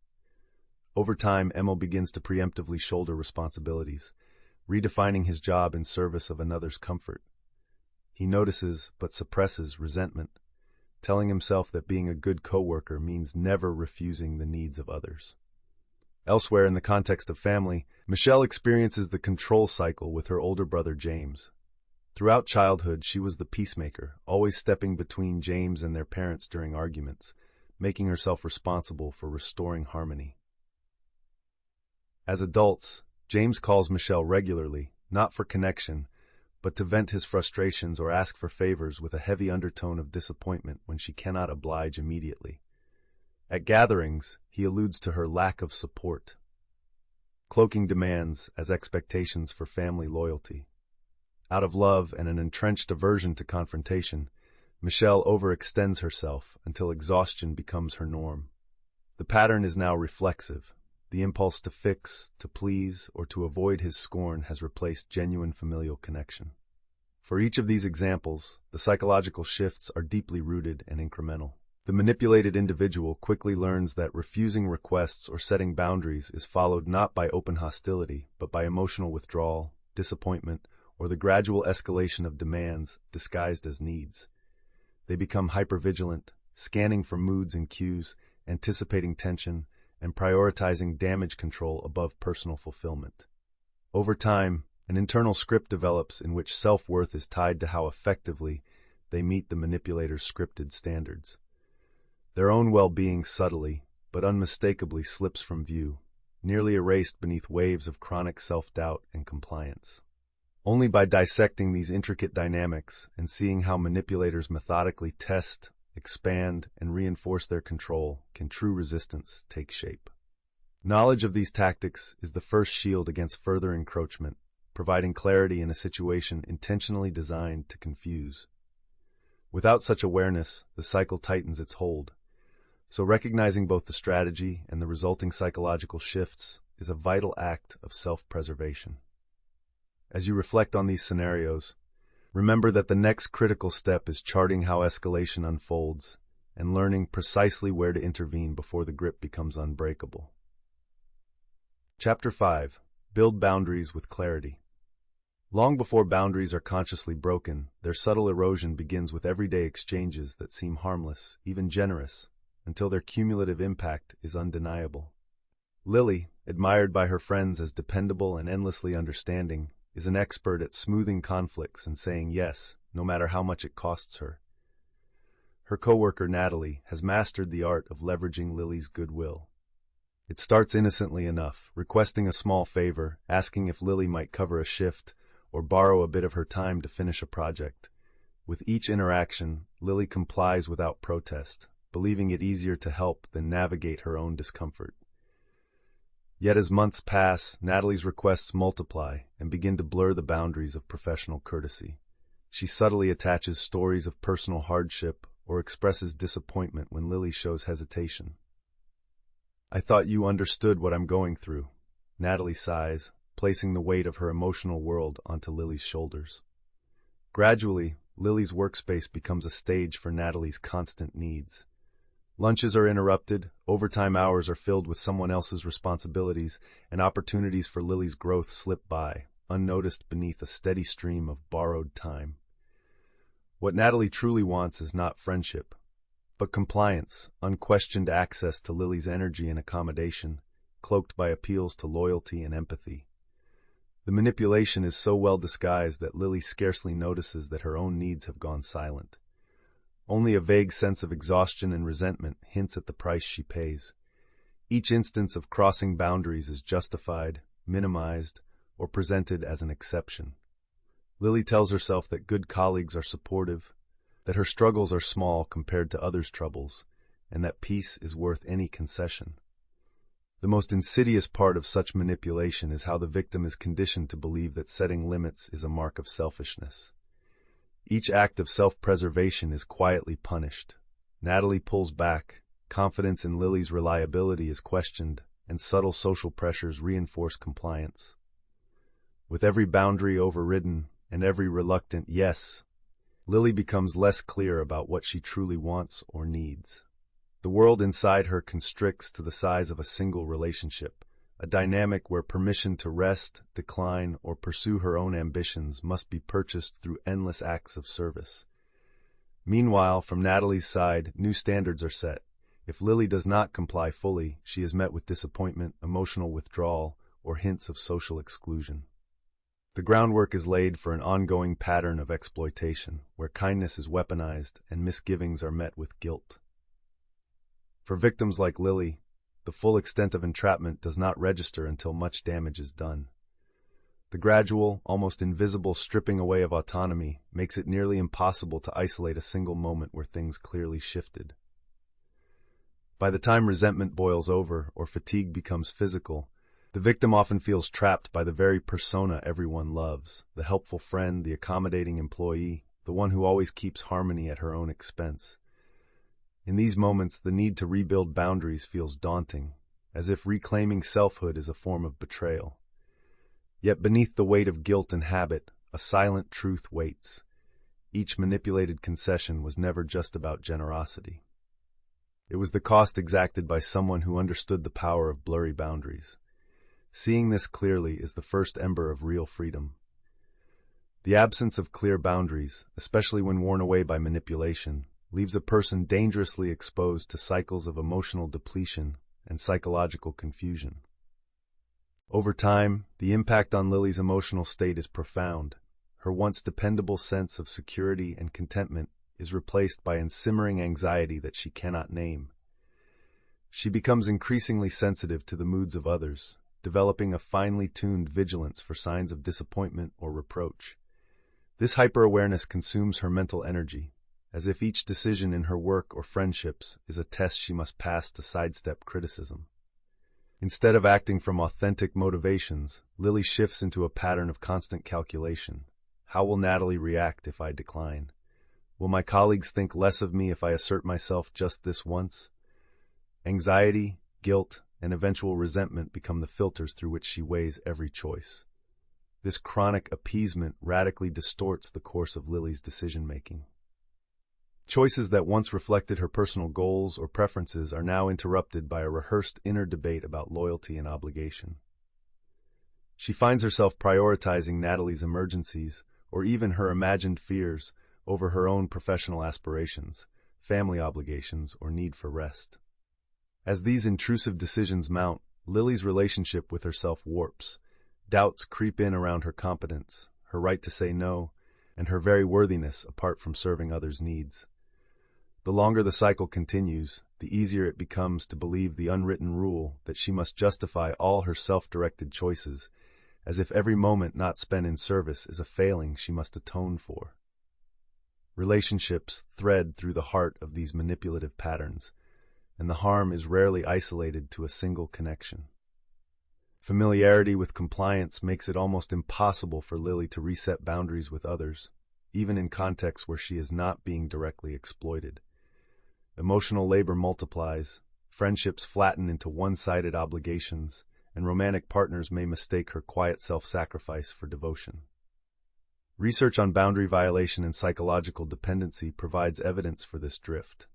Over time, Emil begins to preemptively shoulder responsibilities, redefining his job in service of another's comfort. He notices but suppresses resentment, telling himself that being a good coworker means never refusing the needs of others. Elsewhere in the context of family, Michelle experiences the control cycle with her older brother James. Throughout childhood, she was the peacemaker, always stepping between James and their parents during arguments, making herself responsible for restoring harmony. As adults, James calls Michelle regularly, not for connection, but to vent his frustrations or ask for favors with a heavy undertone of disappointment when she cannot oblige immediately. At gatherings, he alludes to her lack of support, cloaking demands as expectations for family loyalty. Out of love and an entrenched aversion to confrontation, Michelle overextends herself until exhaustion becomes her norm. The pattern is now reflexive. The impulse to fix, to please, or to avoid his scorn has replaced genuine familial connection. For each of these examples, the psychological shifts are deeply rooted and incremental. The manipulated individual quickly learns that refusing requests or setting boundaries is followed not by open hostility, but by emotional withdrawal, disappointment, or the gradual escalation of demands disguised as needs. They become hypervigilant, scanning for moods and cues, anticipating tension, and prioritizing damage control above personal fulfillment. Over time, an internal script develops in which self-worth is tied to how effectively they meet the manipulator's scripted standards. Their own well-being subtly, but unmistakably slips from view, nearly erased beneath waves of chronic self-doubt and compliance. Only by dissecting these intricate dynamics and seeing how manipulators methodically test, expand, and reinforce their control can true resistance take shape. Knowledge of these tactics is the first shield against further encroachment, providing clarity in a situation intentionally designed to confuse. Without such awareness, the cycle tightens its hold. So recognizing both the strategy and the resulting psychological shifts is a vital act of self-preservation. As you reflect on these scenarios, remember that the next critical step is charting how escalation unfolds and learning precisely where to intervene before the grip becomes unbreakable. Chapter 5. Build boundaries with clarity. Long before boundaries are consciously broken, their subtle erosion begins with everyday exchanges that seem harmless, even generous, until their cumulative impact is undeniable. Lily, admired by her friends as dependable and endlessly understanding, is an expert at smoothing conflicts and saying yes, no matter how much it costs her. Her coworker Natalie has mastered the art of leveraging Lily's goodwill. It starts innocently enough, requesting a small favor, asking if Lily might cover a shift, or borrow a bit of her time to finish a project. With each interaction, Lily complies without protest, believing it easier to help than navigate her own discomfort. Yet as months pass, Natalie's requests multiply and begin to blur the boundaries of professional courtesy. She subtly attaches stories of personal hardship or expresses disappointment when Lily shows hesitation. "I thought you understood what I'm going through," Natalie sighs, placing the weight of her emotional world onto Lily's shoulders. Gradually, Lily's workspace becomes a stage for Natalie's constant needs. Lunches are interrupted, overtime hours are filled with someone else's responsibilities, and opportunities for Lily's growth slip by, unnoticed beneath a steady stream of borrowed time. What Natalie truly wants is not friendship, but compliance, unquestioned access to Lily's energy and accommodation, cloaked by appeals to loyalty and empathy. The manipulation is so well disguised that Lily scarcely notices that her own needs have gone silent. Only a vague sense of exhaustion and resentment hints at the price she pays. Each instance of crossing boundaries is justified, minimized, or presented as an exception. Lily tells herself that good colleagues are supportive, that her struggles are small compared to others' troubles, and that peace is worth any concession. The most insidious part of such manipulation is how the victim is conditioned to believe that setting limits is a mark of selfishness. Each act of self-preservation is quietly punished. Natalie pulls back, confidence in Lily's reliability is questioned, and subtle social pressures reinforce compliance. With every boundary overridden and every reluctant yes, Lily becomes less clear about what she truly wants or needs. The world inside her constricts to the size of a single relationship, a dynamic where permission to rest, decline, or pursue her own ambitions must be purchased through endless acts of service. Meanwhile, from Natalie's side, new standards are set. If Lily does not comply fully, she is met with disappointment, emotional withdrawal, or hints of social exclusion. The groundwork is laid for an ongoing pattern of exploitation, where kindness is weaponized and misgivings are met with guilt. For victims like Lily, the full extent of entrapment does not register until much damage is done. The gradual, almost invisible stripping away of autonomy makes it nearly impossible to isolate a single moment where things clearly shifted. By the time resentment boils over or fatigue becomes physical, the victim often feels trapped by the very persona everyone loves, the helpful friend, the accommodating employee, the one who always keeps harmony at her own expense. In these moments, the need to rebuild boundaries feels daunting, as if reclaiming selfhood is a form of betrayal. Yet beneath the weight of guilt and habit, a silent truth waits. Each manipulated concession was never just about generosity. It was the cost exacted by someone who understood the power of blurry boundaries. Seeing this clearly is the first ember of real freedom. The absence of clear boundaries, especially when worn away by manipulation, leaves a person dangerously exposed to cycles of emotional depletion and psychological confusion. Over time, the impact on Lily's emotional state is profound. Her once dependable sense of security and contentment is replaced by a simmering anxiety that she cannot name. She becomes increasingly sensitive to the moods of others, developing a finely tuned vigilance for signs of disappointment or reproach. This hyper-awareness consumes her mental energy, as if each decision in her work or friendships is a test she must pass to sidestep criticism. Instead of acting from authentic motivations, Lily shifts into a pattern of constant calculation. How will Natalie react if I decline? Will my colleagues think less of me if I assert myself just this once? Anxiety, guilt, and eventual resentment become the filters through which she weighs every choice. This chronic appeasement radically distorts the course of Lily's decision-making. Choices that once reflected her personal goals or preferences are now interrupted by a rehearsed inner debate about loyalty and obligation. She finds herself prioritizing Natalie's emergencies, or even her imagined fears, over her own professional aspirations, family obligations, or need for rest. As these intrusive decisions mount, Lily's relationship with herself warps. Doubts creep in around her competence, her right to say no, and her very worthiness apart from serving others' needs. The longer the cycle continues, the easier it becomes to believe the unwritten rule that she must justify all her self-directed choices, as if every moment not spent in service is a failing she must atone for. Relationships thread through the heart of these manipulative patterns, and the harm is rarely isolated to a single connection. Familiarity with compliance makes it almost impossible for Lily to reset boundaries with others, even in contexts where she is not being directly exploited. Emotional labor multiplies, friendships flatten into one-sided obligations, and romantic partners may mistake her quiet self-sacrifice for devotion. Research on boundary violation and psychological dependency provides evidence for this drift.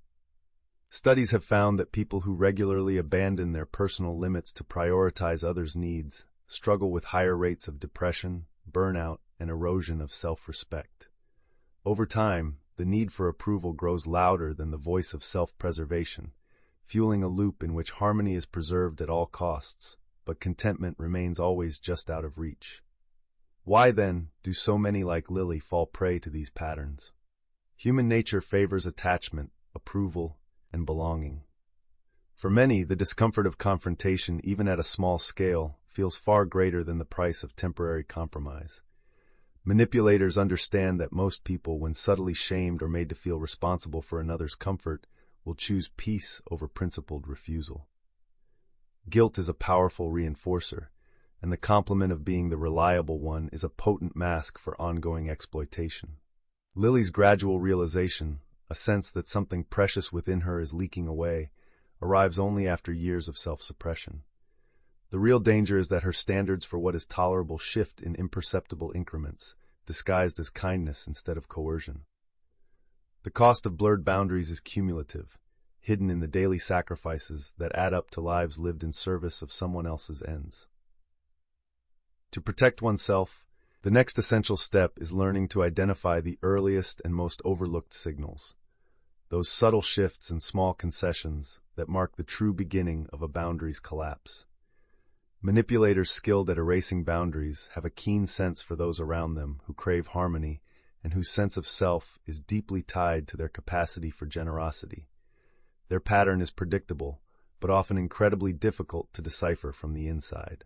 Studies have found that people who regularly abandon their personal limits to prioritize others' needs struggle with higher rates of depression, burnout, and erosion of self-respect. Over time, the need for approval grows louder than the voice of self-preservation, fueling a loop in which harmony is preserved at all costs, but contentment remains always just out of reach. Why, then, do so many like Lily fall prey to these patterns? Human nature favors attachment, approval, and belonging. For many, the discomfort of confrontation, even at a small scale, feels far greater than the price of temporary compromise. Manipulators understand that most people, when subtly shamed or made to feel responsible for another's comfort, will choose peace over principled refusal. Guilt is a powerful reinforcer, and the complement of being the reliable one is a potent mask for ongoing exploitation. Lily's gradual realization, a sense that something precious within her is leaking away, arrives only after years of self-suppression. The real danger is that her standards for what is tolerable shift in imperceptible increments, disguised as kindness instead of coercion. The cost of blurred boundaries is cumulative, hidden in the daily sacrifices that add up to lives lived in service of someone else's ends. To protect oneself, the next essential step is learning to identify the earliest and most overlooked signals, those subtle shifts and small concessions that mark the true beginning of a boundary's collapse. Manipulators skilled at erasing boundaries have a keen sense for those around them who crave harmony and whose sense of self is deeply tied to their capacity for generosity. Their pattern is predictable, but often incredibly difficult to decipher from the inside.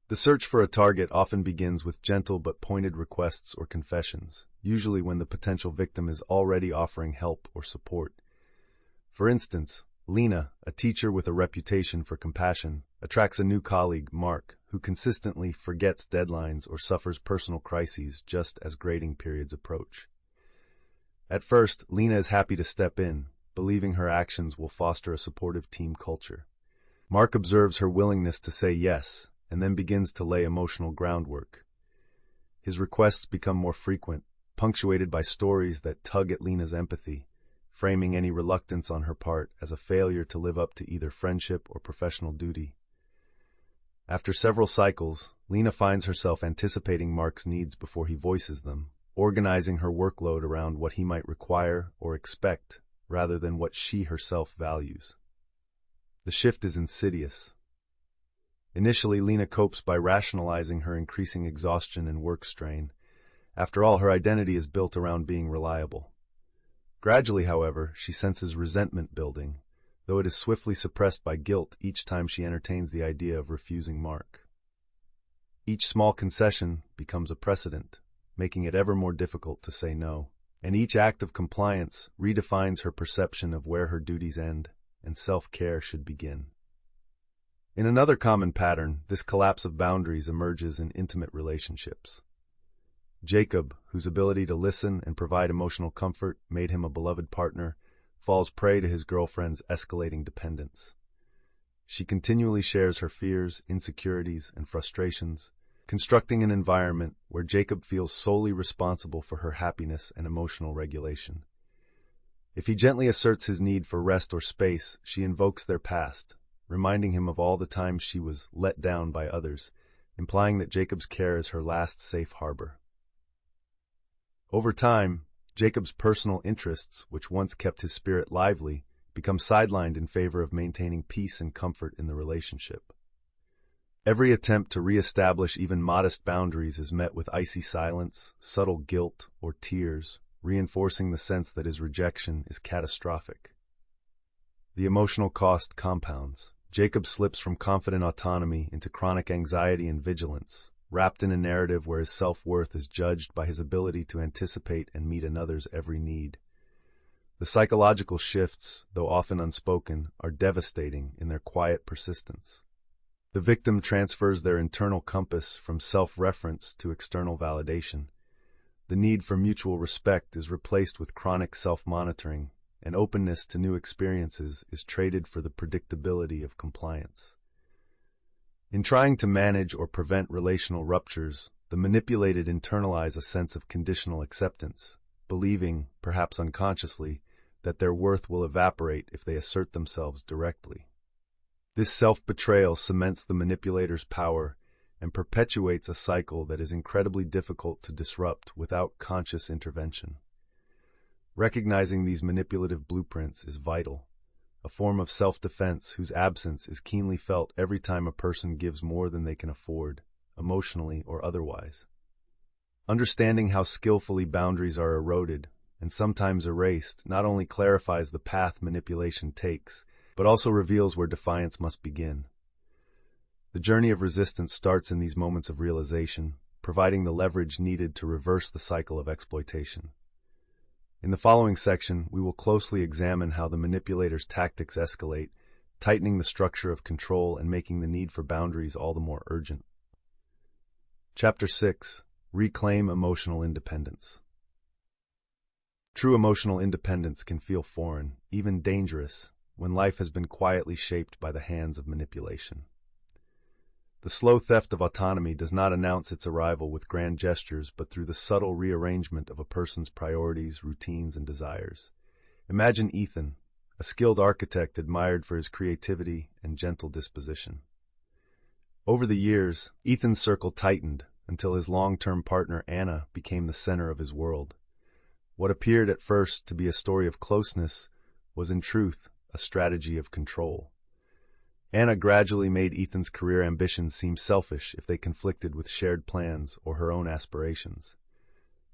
The search for a target often begins with gentle but pointed requests or confessions, usually when the potential victim is already offering help or support. For instance, Lena, a teacher with a reputation for compassion, attracts a new colleague, Mark, who consistently forgets deadlines or suffers personal crises just as grading periods approach. At first, Lena is happy to step in, believing her actions will foster a supportive team culture. Mark observes her willingness to say yes, and then begins to lay emotional groundwork. His requests become more frequent, punctuated by stories that tug at Lena's empathy, framing any reluctance on her part as a failure to live up to either friendship or professional duty. After several cycles, Lena finds herself anticipating Mark's needs before he voices them, organizing her workload around what he might require or expect rather than what she herself values. The shift is insidious. Initially, Lena copes by rationalizing her increasing exhaustion and work strain. After all, her identity is built around being reliable. Gradually, however, she senses resentment building, though it is swiftly suppressed by guilt each time she entertains the idea of refusing Mark. Each small concession becomes a precedent, making it ever more difficult to say no, and each act of compliance redefines her perception of where her duties end and self-care should begin. In another common pattern, this collapse of boundaries emerges in intimate relationships. Jacob, whose ability to listen and provide emotional comfort made him a beloved partner, falls prey to his girlfriend's escalating dependence. She continually shares her fears, insecurities, and frustrations, constructing an environment where Jacob feels solely responsible for her happiness and emotional regulation. If he gently asserts his need for rest or space, she invokes their past, reminding him of all the times she was let down by others, implying that Jacob's care is her last safe harbor. Over time, Jacob's personal interests, which once kept his spirit lively, become sidelined in favor of maintaining peace and comfort in the relationship. Every attempt to reestablish even modest boundaries is met with icy silence, subtle guilt, or tears, reinforcing the sense that his rejection is catastrophic. The emotional cost compounds. Jacob slips from confident autonomy into chronic anxiety and vigilance, wrapped in a narrative where his self-worth is judged by his ability to anticipate and meet another's every need. The psychological shifts, though often unspoken, are devastating in their quiet persistence. The victim transfers their internal compass from self-reference to external validation. The need for mutual respect is replaced with chronic self-monitoring, and openness to new experiences is traded for the predictability of compliance. In trying to manage or prevent relational ruptures, the manipulated internalize a sense of conditional acceptance, believing, perhaps unconsciously, that their worth will evaporate if they assert themselves directly. This self-betrayal cements the manipulator's power and perpetuates a cycle that is incredibly difficult to disrupt without conscious intervention. Recognizing these manipulative blueprints is vital, a form of self-defense whose absence is keenly felt every time a person gives more than they can afford, emotionally or otherwise. Understanding how skillfully boundaries are eroded, and sometimes erased, not only clarifies the path manipulation takes, but also reveals where defiance must begin. The journey of resistance starts in these moments of realization, providing the leverage needed to reverse the cycle of exploitation. In the following section, we will closely examine how the manipulator's tactics escalate, tightening the structure of control and making the need for boundaries all the more urgent. Chapter 6. Reclaim Emotional Independence. True emotional independence can feel foreign, even dangerous, when life has been quietly shaped by the hands of manipulation. The slow theft of autonomy does not announce its arrival with grand gestures, but through the subtle rearrangement of a person's priorities, routines, and desires. Imagine Ethan, a skilled architect admired for his creativity and gentle disposition. Over the years, Ethan's circle tightened until his long-term partner Anna became the center of his world. What appeared at first to be a story of closeness was in truth a strategy of control. Anna gradually made Ethan's career ambitions seem selfish if they conflicted with shared plans or her own aspirations.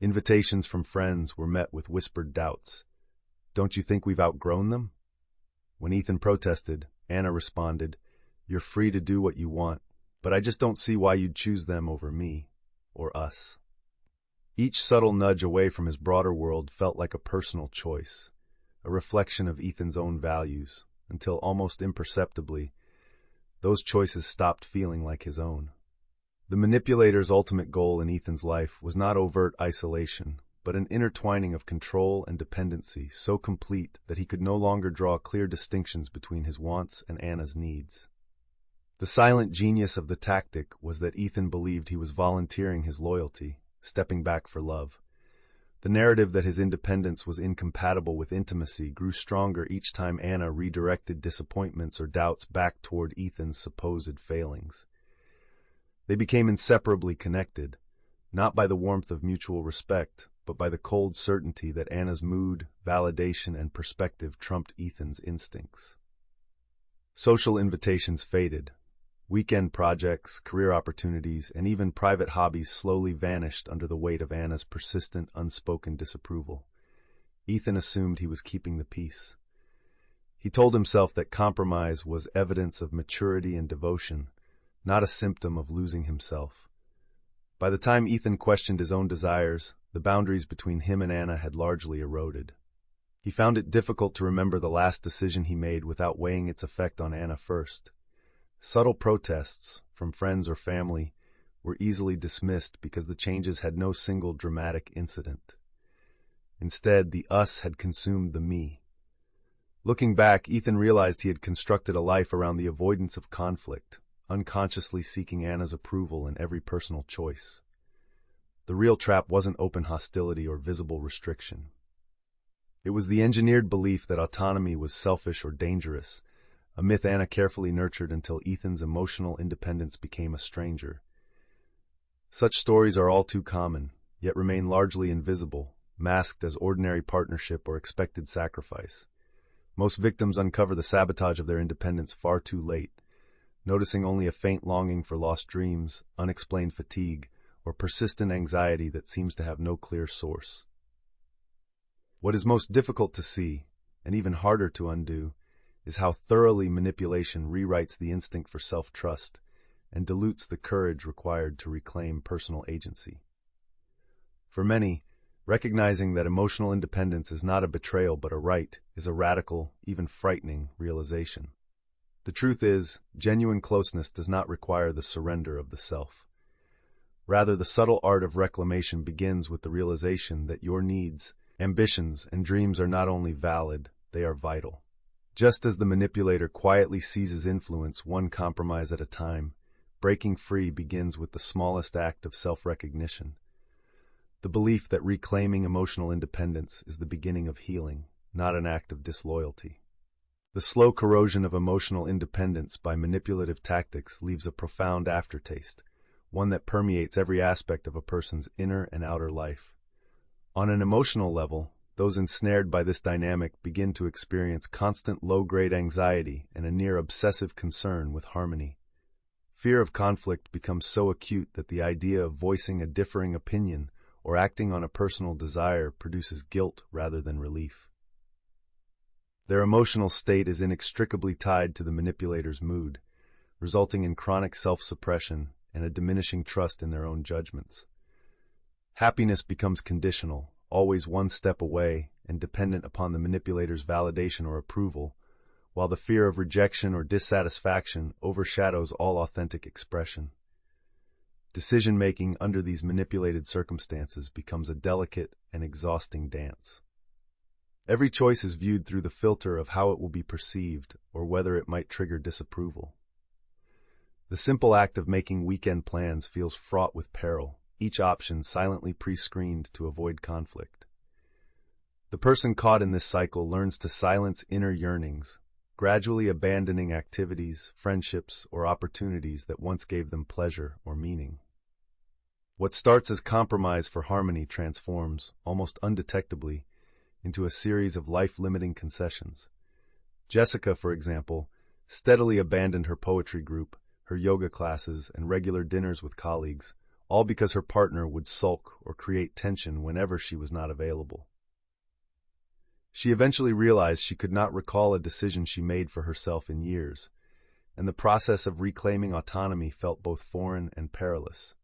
Invitations from friends were met with whispered doubts. "Don't you think we've outgrown them?" When Ethan protested, Anna responded, "You're free to do what you want, but I just don't see why you'd choose them over me, or us." Each subtle nudge away from his broader world felt like a personal choice, a reflection of Ethan's own values, until almost imperceptibly, those choices stopped feeling like his own. The manipulator's ultimate goal in Ethan's life was not overt isolation, but an intertwining of control and dependency so complete that he could no longer draw clear distinctions between his wants and Anna's needs. The silent genius of the tactic was that Ethan believed he was volunteering his loyalty, stepping back for love. The narrative that his independence was incompatible with intimacy grew stronger each time Anna redirected disappointments or doubts back toward Ethan's supposed failings. They became inseparably connected, not by the warmth of mutual respect, but by the cold certainty that Anna's mood, validation, and perspective trumped Ethan's instincts. Social invitations faded. Weekend projects, career opportunities, and even private hobbies slowly vanished under the weight of Anna's persistent, unspoken disapproval. Ethan assumed he was keeping the peace. He told himself that compromise was evidence of maturity and devotion, not a symptom of losing himself. By the time Ethan questioned his own desires, the boundaries between him and Anna had largely eroded. He found it difficult to remember the last decision he made without weighing its effect on Anna first. Subtle protests, from friends or family, were easily dismissed because the changes had no single dramatic incident. Instead, the us had consumed the me. Looking back, Ethan realized he had constructed a life around the avoidance of conflict, unconsciously seeking Anna's approval in every personal choice. The real trap wasn't open hostility or visible restriction. It was the engineered belief that autonomy was selfish or dangerous, a myth Anna carefully nurtured until Ethan's emotional independence became a stranger. Such stories are all too common, yet remain largely invisible, masked as ordinary partnership or expected sacrifice. Most victims uncover the sabotage of their independence far too late, noticing only a faint longing for lost dreams, unexplained fatigue, or persistent anxiety that seems to have no clear source. What is most difficult to see, and even harder to undo, is how thoroughly manipulation rewrites the instinct for self-trust and dilutes the courage required to reclaim personal agency. For many, recognizing that emotional independence is not a betrayal but a right is a radical, even frightening realization. The truth is, genuine closeness does not require the surrender of the self. Rather, the subtle art of reclamation begins with the realization that your needs, ambitions, and dreams are not only valid, they are vital. Just as the manipulator quietly seizes influence one compromise at a time, breaking free begins with the smallest act of self-recognition. The belief that reclaiming emotional independence is the beginning of healing, not an act of disloyalty. The slow corrosion of emotional independence by manipulative tactics leaves a profound aftertaste, one that permeates every aspect of a person's inner and outer life. On an emotional level, those ensnared by this dynamic begin to experience constant low-grade anxiety and a near-obsessive concern with harmony. Fear of conflict becomes so acute that the idea of voicing a differing opinion or acting on a personal desire produces guilt rather than relief. Their emotional state is inextricably tied to the manipulator's mood, resulting in chronic self-suppression and a diminishing trust in their own judgments. Happiness becomes conditional, always one step away and dependent upon the manipulator's validation or approval, while the fear of rejection or dissatisfaction overshadows all authentic expression. Decision-making under these manipulated circumstances becomes a delicate and exhausting dance. Every choice is viewed through the filter of how it will be perceived or whether it might trigger disapproval. The simple act of making weekend plans feels fraught with peril, each option silently pre-screened to avoid conflict. The person caught in this cycle learns to silence inner yearnings, gradually abandoning activities, friendships, or opportunities that once gave them pleasure or meaning. What starts as compromise for harmony transforms, almost undetectably, into a series of life-limiting concessions. Jessica, for example, steadily abandoned her poetry group, her yoga classes, and regular dinners with colleagues, all because her partner would sulk or create tension whenever she was not available. She eventually realized she could not recall a decision she made for herself in years, and the process of reclaiming autonomy felt both foreign and perilous,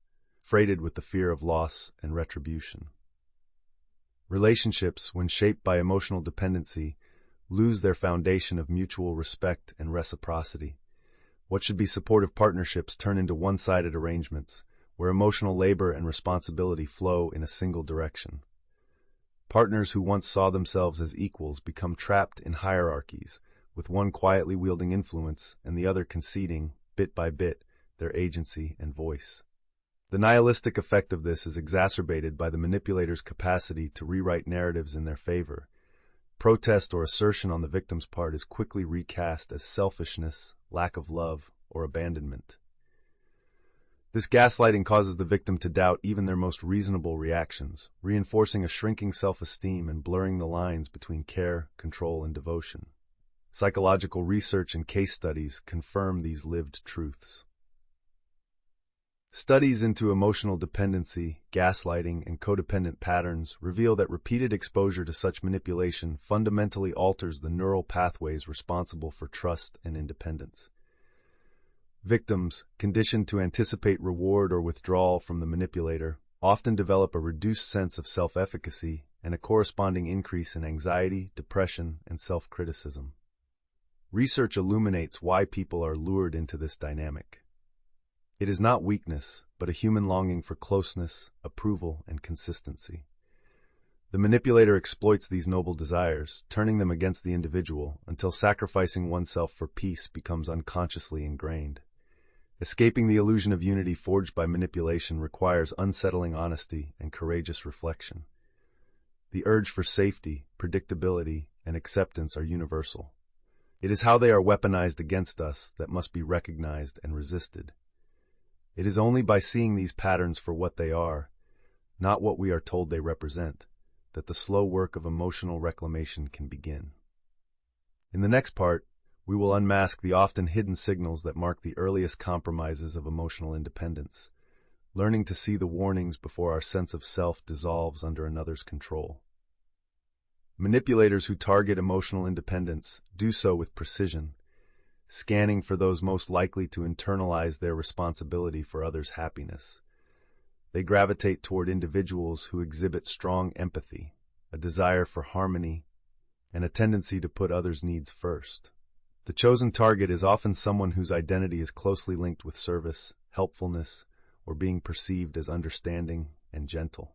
freighted with the fear of loss and retribution. Relationships, when shaped by emotional dependency, lose their foundation of mutual respect and reciprocity. What should be supportive partnerships turn into one-sided arrangements, where emotional labor and responsibility flow in a single direction. Partners who once saw themselves as equals become trapped in hierarchies, with one quietly wielding influence and the other conceding, bit by bit, their agency and voice. The nihilistic effect of this is exacerbated by the manipulator's capacity to rewrite narratives in their favor. Protest or assertion on the victim's part is quickly recast as selfishness, lack of love, or abandonment. This gaslighting causes the victim to doubt even their most reasonable reactions, reinforcing a shrinking self-esteem and blurring the lines between care, control, and devotion. Psychological research and case studies confirm these lived truths. Studies into emotional dependency, gaslighting, and codependent patterns reveal that repeated exposure to such manipulation fundamentally alters the neural pathways responsible for trust and independence. Victims, conditioned to anticipate reward or withdrawal from the manipulator, often develop a reduced sense of self-efficacy and a corresponding increase in anxiety, depression, and self-criticism. Research illuminates why people are lured into this dynamic. It is not weakness, but a human longing for closeness, approval, and consistency. The manipulator exploits these noble desires, turning them against the individual until sacrificing oneself for peace becomes unconsciously ingrained. Escaping the illusion of unity forged by manipulation requires unsettling honesty and courageous reflection. The urge for safety, predictability, and acceptance are universal. It is how they are weaponized against us that must be recognized and resisted. It is only by seeing these patterns for what they are, not what we are told they represent, that the slow work of emotional reclamation can begin. In the next part, we will unmask the often hidden signals that mark the earliest compromises of emotional independence, learning to see the warnings before our sense of self dissolves under another's control. Manipulators who target emotional independence do so with precision, scanning for those most likely to internalize their responsibility for others' happiness. They gravitate toward individuals who exhibit strong empathy, a desire for harmony, and a tendency to put others' needs first. The chosen target is often someone whose identity is closely linked with service, helpfulness, or being perceived as understanding and gentle.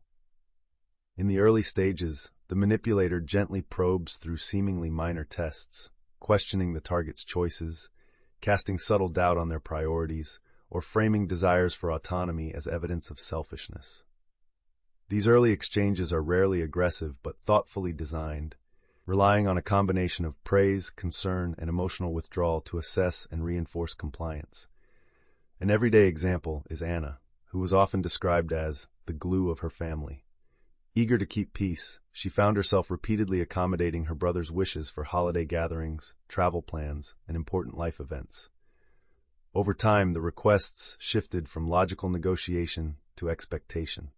In the early stages, the manipulator gently probes through seemingly minor tests, questioning the target's choices, casting subtle doubt on their priorities, or framing desires for autonomy as evidence of selfishness. These early exchanges are rarely aggressive but thoughtfully designed, relying on a combination of praise, concern, and emotional withdrawal to assess and reinforce compliance. An everyday example is Anna, who was often described as the glue of her family. Eager to keep peace, she found herself repeatedly accommodating her brother's wishes for holiday gatherings, travel plans, and important life events. Over time, the requests shifted from logical negotiation to expectation.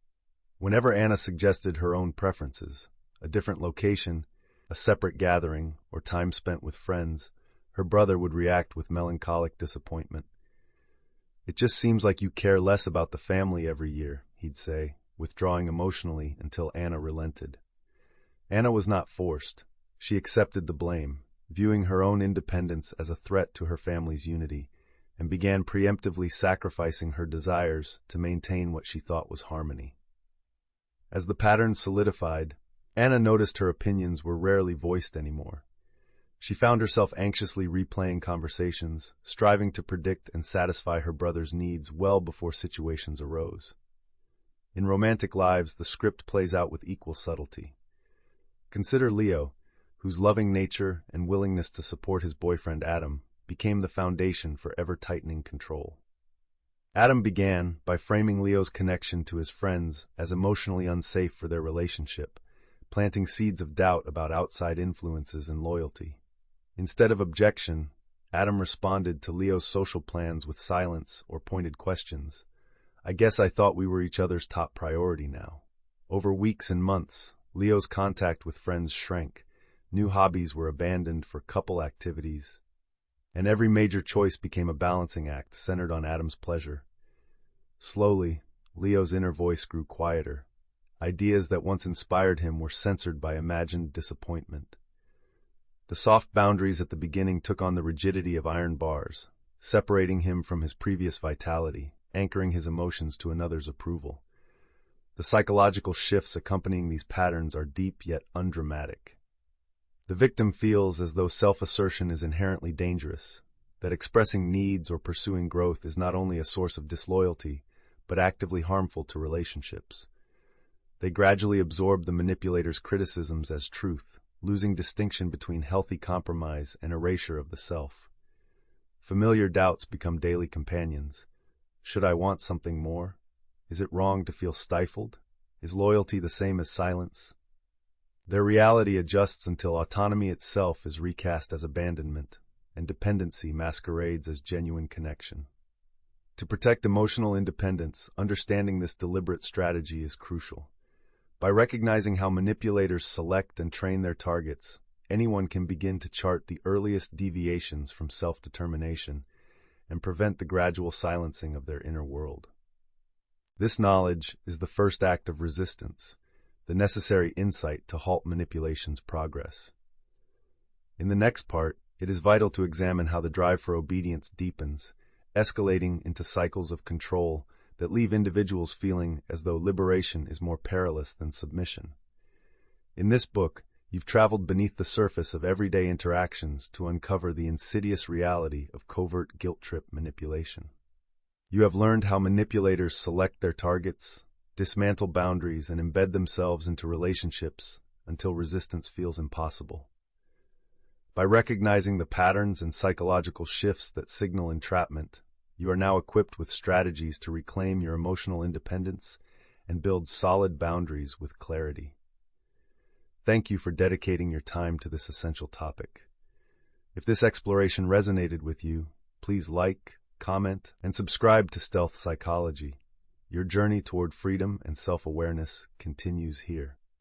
Whenever Anna suggested her own preferences, a different location, a separate gathering, or time spent with friends, her brother would react with melancholic disappointment. "It just seems like you care less about the family every year," he'd say, withdrawing emotionally until Anna relented. Anna was not forced. She accepted the blame, viewing her own independence as a threat to her family's unity, and began preemptively sacrificing her desires to maintain what she thought was harmony. As the pattern solidified, Anna noticed her opinions were rarely voiced anymore. She found herself anxiously replaying conversations, striving to predict and satisfy her brother's needs well before situations arose. In romantic lives, the script plays out with equal subtlety. Consider Leo, whose loving nature and willingness to support his boyfriend Adam became the foundation for ever-tightening control. Adam began by framing Leo's connection to his friends as emotionally unsafe for their relationship, planting seeds of doubt about outside influences and loyalty. Instead of objection, Adam responded to Leo's social plans with silence or pointed questions. "I guess I thought we were each other's top priority now." Over weeks and months, Leo's contact with friends shrank, new hobbies were abandoned for couple activities, and every major choice became a balancing act centered on Adam's pleasure. Slowly, Leo's inner voice grew quieter. Ideas that once inspired him were censored by imagined disappointment. The soft boundaries at the beginning took on the rigidity of iron bars, separating him from his previous vitality, anchoring his emotions to another's approval. The psychological shifts accompanying these patterns are deep yet undramatic. The victim feels as though self-assertion is inherently dangerous, that expressing needs or pursuing growth is not only a source of disloyalty, but actively harmful to relationships. They gradually absorb the manipulator's criticisms as truth, losing distinction between healthy compromise and erasure of the self. Familiar doubts become daily companions. Should I want something more? Is it wrong to feel stifled? Is loyalty the same as silence? Their reality adjusts until autonomy itself is recast as abandonment, and dependency masquerades as genuine connection. To protect emotional independence, understanding this deliberate strategy is crucial. By recognizing how manipulators select and train their targets, anyone can begin to chart the earliest deviations from self-determination and prevent the gradual silencing of their inner world. This knowledge is the first act of resistance, the necessary insight to halt manipulation's progress. In the next part, it is vital to examine how the drive for obedience deepens, escalating into cycles of control that leave individuals feeling as though liberation is more perilous than submission. In this book, you've traveled beneath the surface of everyday interactions to uncover the insidious reality of covert guilt trip manipulation. You have learned how manipulators select their targets, dismantle boundaries, and embed themselves into relationships until resistance feels impossible. By recognizing the patterns and psychological shifts that signal entrapment, you are now equipped with strategies to reclaim your emotional independence and build solid boundaries with clarity. Thank you for dedicating your time to this essential topic. If this exploration resonated with you, please like, comment, and subscribe to Stealth Psychology. Your journey toward freedom and self-awareness continues here.